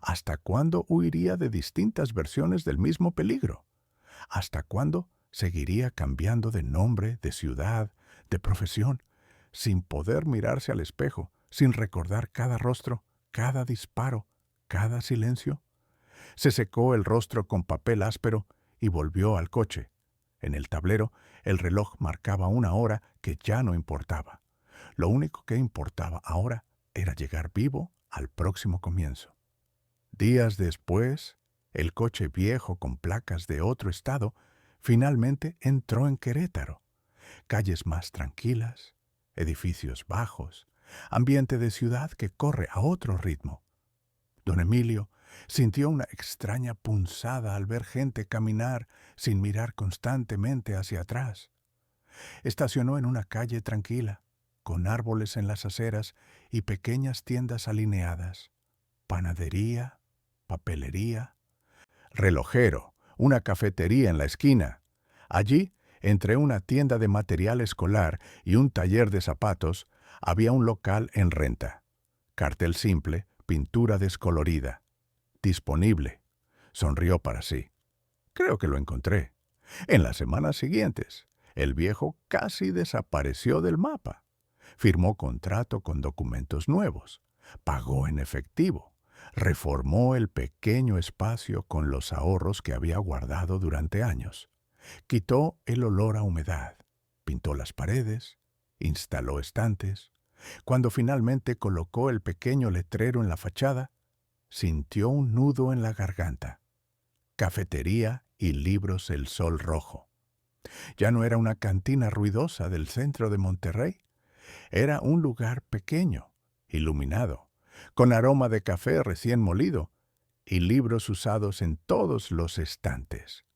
¿Hasta cuándo huiría de distintas versiones del mismo peligro? ¿Hasta cuándo seguiría cambiando de nombre, de ciudad, de profesión, sin poder mirarse al espejo, sin recordar cada rostro, cada disparo, cada silencio? Se secó el rostro con papel áspero y volvió al coche. En el tablero, el reloj marcaba una hora que ya no importaba. Lo único que importaba ahora era llegar vivo al próximo comienzo. Días después, el coche viejo con placas de otro estado finalmente entró en Querétaro. Calles más tranquilas, edificios bajos, ambiente de ciudad que corre a otro ritmo. Don Emilio sintió una extraña punzada al ver gente caminar sin mirar constantemente hacia atrás. Estacionó en una calle tranquila, con árboles en las aceras y pequeñas tiendas alineadas. Panadería, papelería, relojero, una cafetería en la esquina. Allí, entre una tienda de material escolar y un taller de zapatos, había un local en renta. Cartel simple, pintura descolorida. Disponible. Sonrió para sí. Creo que lo encontré. En las semanas siguientes, el viejo casi desapareció del mapa. Firmó contrato con documentos nuevos. Pagó en efectivo. Reformó el pequeño espacio con los ahorros que había guardado durante años. Quitó el olor a humedad. Pintó las paredes. Instaló estantes. Cuando finalmente colocó el pequeño letrero en la fachada, sintió un nudo en la garganta. Cafetería y libros El Sol Rojo. Ya no era una cantina ruidosa del centro de Monterrey. Era un lugar pequeño, iluminado, con aroma de café recién molido y libros usados en todos los estantes.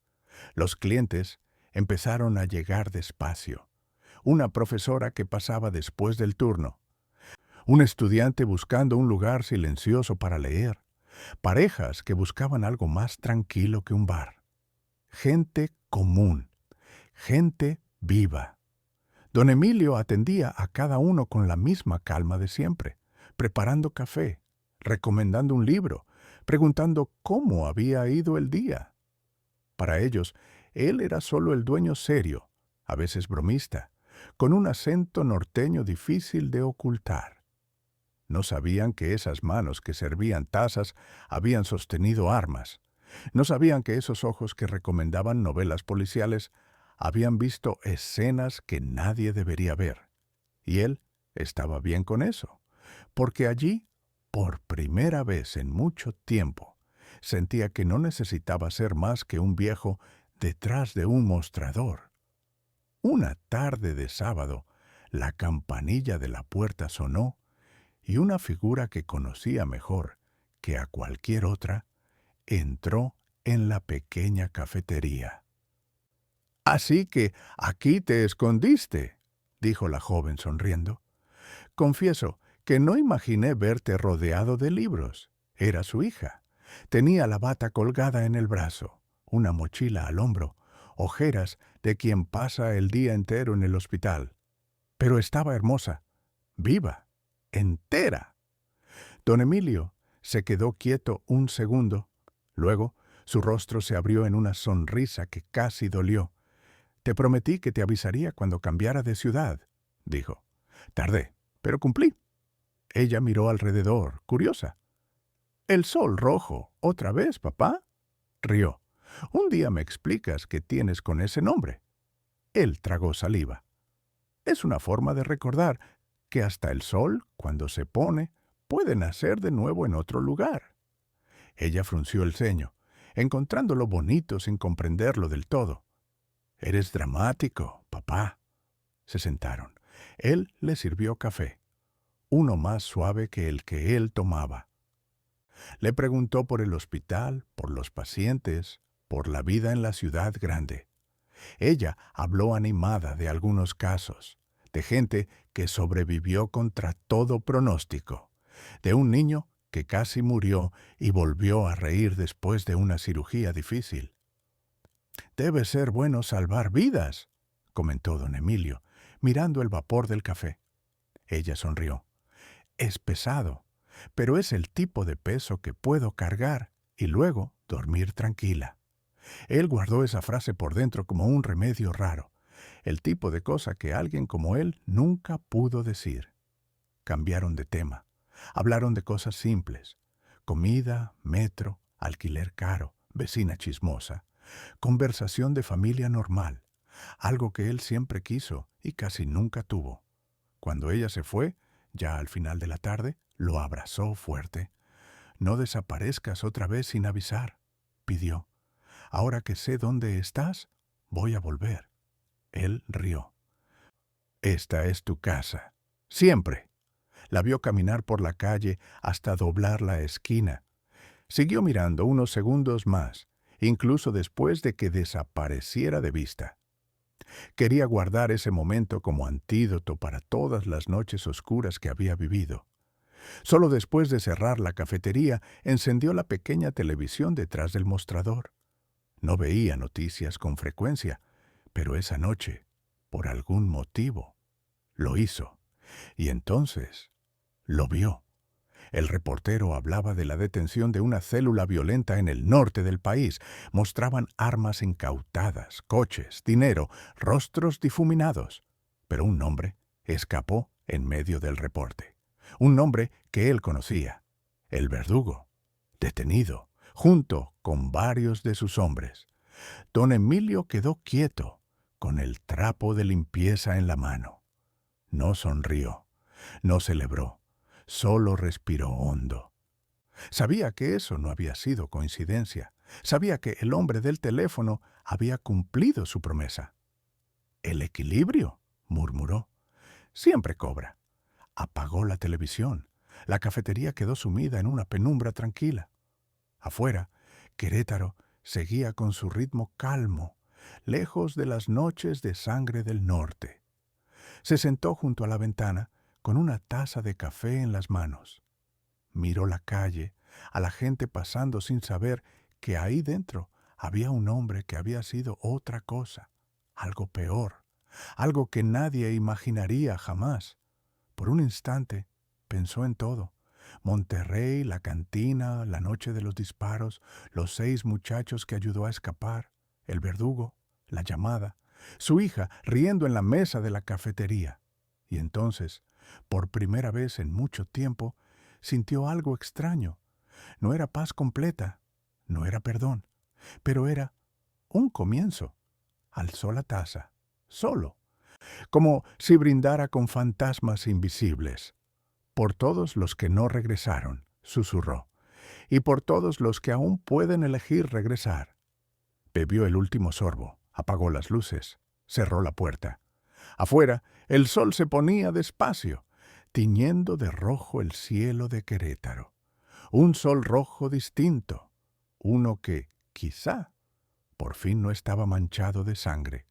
Los clientes empezaron a llegar despacio. Una profesora que pasaba después del turno. Un estudiante buscando un lugar silencioso para leer. Parejas que buscaban algo más tranquilo que un bar. Gente común. Gente viva. Don Emilio atendía a cada uno con la misma calma de siempre, preparando café, recomendando un libro, preguntando cómo había ido el día. Para ellos, él era solo el dueño serio, a veces bromista, con un acento norteño difícil de ocultar. No sabían que esas manos que servían tazas habían sostenido armas. No sabían que esos ojos que recomendaban novelas policiales habían visto escenas que nadie debería ver. Y él estaba bien con eso, porque allí, por primera vez en mucho tiempo, sentía que no necesitaba ser más que un viejo detrás de un mostrador. Una tarde de sábado, la campanilla de la puerta sonó y una figura que conocía mejor que a cualquier otra entró en la pequeña cafetería. «Así que aquí te escondiste», dijo la joven sonriendo. «Confieso que no imaginé verte rodeado de libros. Era su hija. Tenía la bata colgada en el brazo, una mochila al hombro, ojeras de quien pasa el día entero en el hospital. Pero estaba hermosa, viva, entera». Don Emilio se quedó quieto un segundo. Luego, su rostro se abrió en una sonrisa que casi dolió. «Te prometí que te avisaría cuando cambiara de ciudad», dijo. «Tardé, pero cumplí». Ella miró alrededor, curiosa. «El Sol Rojo, ¿otra vez, papá?», rió. «Un día me explicas qué tienes con ese nombre». Él tragó saliva. «Es una forma de recordar que hasta el sol, cuando se pone, puede nacer de nuevo en otro lugar». Ella frunció el ceño, encontrándolo bonito sin comprenderlo del todo. «Eres dramático, papá». Se sentaron. Él le sirvió café, uno más suave que el que él tomaba. Le preguntó por el hospital, por los pacientes, por la vida en la ciudad grande. Ella habló animada de algunos casos, de gente que sobrevivió contra todo pronóstico, de un niño que casi murió y volvió a reír después de una cirugía difícil. «Debe ser bueno salvar vidas», comentó don Emilio, mirando el vapor del café. Ella sonrió. «Es pesado, pero es el tipo de peso que puedo cargar y luego dormir tranquila. Él guardó esa frase por dentro como un remedio raro, el tipo de cosa que alguien como él nunca pudo decir. Cambiaron de tema. Hablaron de cosas simples: comida, metro, alquiler caro, vecina chismosa, conversación de familia normal, algo que él siempre quiso y casi nunca tuvo. Cuando ella se fue, ya al final de la tarde, lo abrazó fuerte. «No desaparezcas otra vez sin avisar», pidió. «Ahora que sé dónde estás, voy a volver». Él rió. «Esta es tu casa. Siempre». La vio caminar por la calle hasta doblar la esquina. Siguió mirando unos segundos más, incluso después de que desapareciera de vista. Quería guardar ese momento como antídoto para todas las noches oscuras que había vivido. Solo después de cerrar la cafetería, encendió la pequeña televisión detrás del mostrador. No veía noticias con frecuencia, pero esa noche, por algún motivo, lo hizo. Y entonces lo vio. El reportero hablaba de la detención de una célula violenta en el norte del país. Mostraban armas incautadas, coches, dinero, rostros difuminados. Pero un nombre escapó en medio del reporte. Un nombre que él conocía: el verdugo, detenido, junto con varios de sus hombres. Don Emilio quedó quieto, con el trapo de limpieza en la mano. No sonrió, no celebró, solo respiró hondo. Sabía que eso no había sido coincidencia. Sabía que el hombre del teléfono había cumplido su promesa. «El equilibrio», murmuró. «Siempre cobra». Apagó la televisión. La cafetería quedó sumida en una penumbra tranquila. Afuera, Querétaro seguía con su ritmo calmo, lejos de las noches de sangre del norte. Se sentó junto a la ventana con una taza de café en las manos. Miró la calle, a la gente pasando sin saber que ahí dentro había un hombre que había sido otra cosa, algo peor, algo que nadie imaginaría jamás. Por un instante pensó en todo: Monterrey, la cantina, la noche de los disparos, los 6 muchachos que ayudó a escapar, el verdugo, la llamada, su hija riendo en la mesa de la cafetería. Y entonces, por primera vez en mucho tiempo, sintió algo extraño. No era paz completa, no era perdón, pero era un comienzo. Alzó la taza, solo, como si brindara con fantasmas invisibles. «Por todos los que no regresaron», susurró, «y por todos los que aún pueden elegir regresar». Bebió el último sorbo, apagó las luces, cerró la puerta. Afuera, el sol se ponía despacio, tiñendo de rojo el cielo de Querétaro. Un sol rojo distinto, uno que, quizá, por fin no estaba manchado de sangre.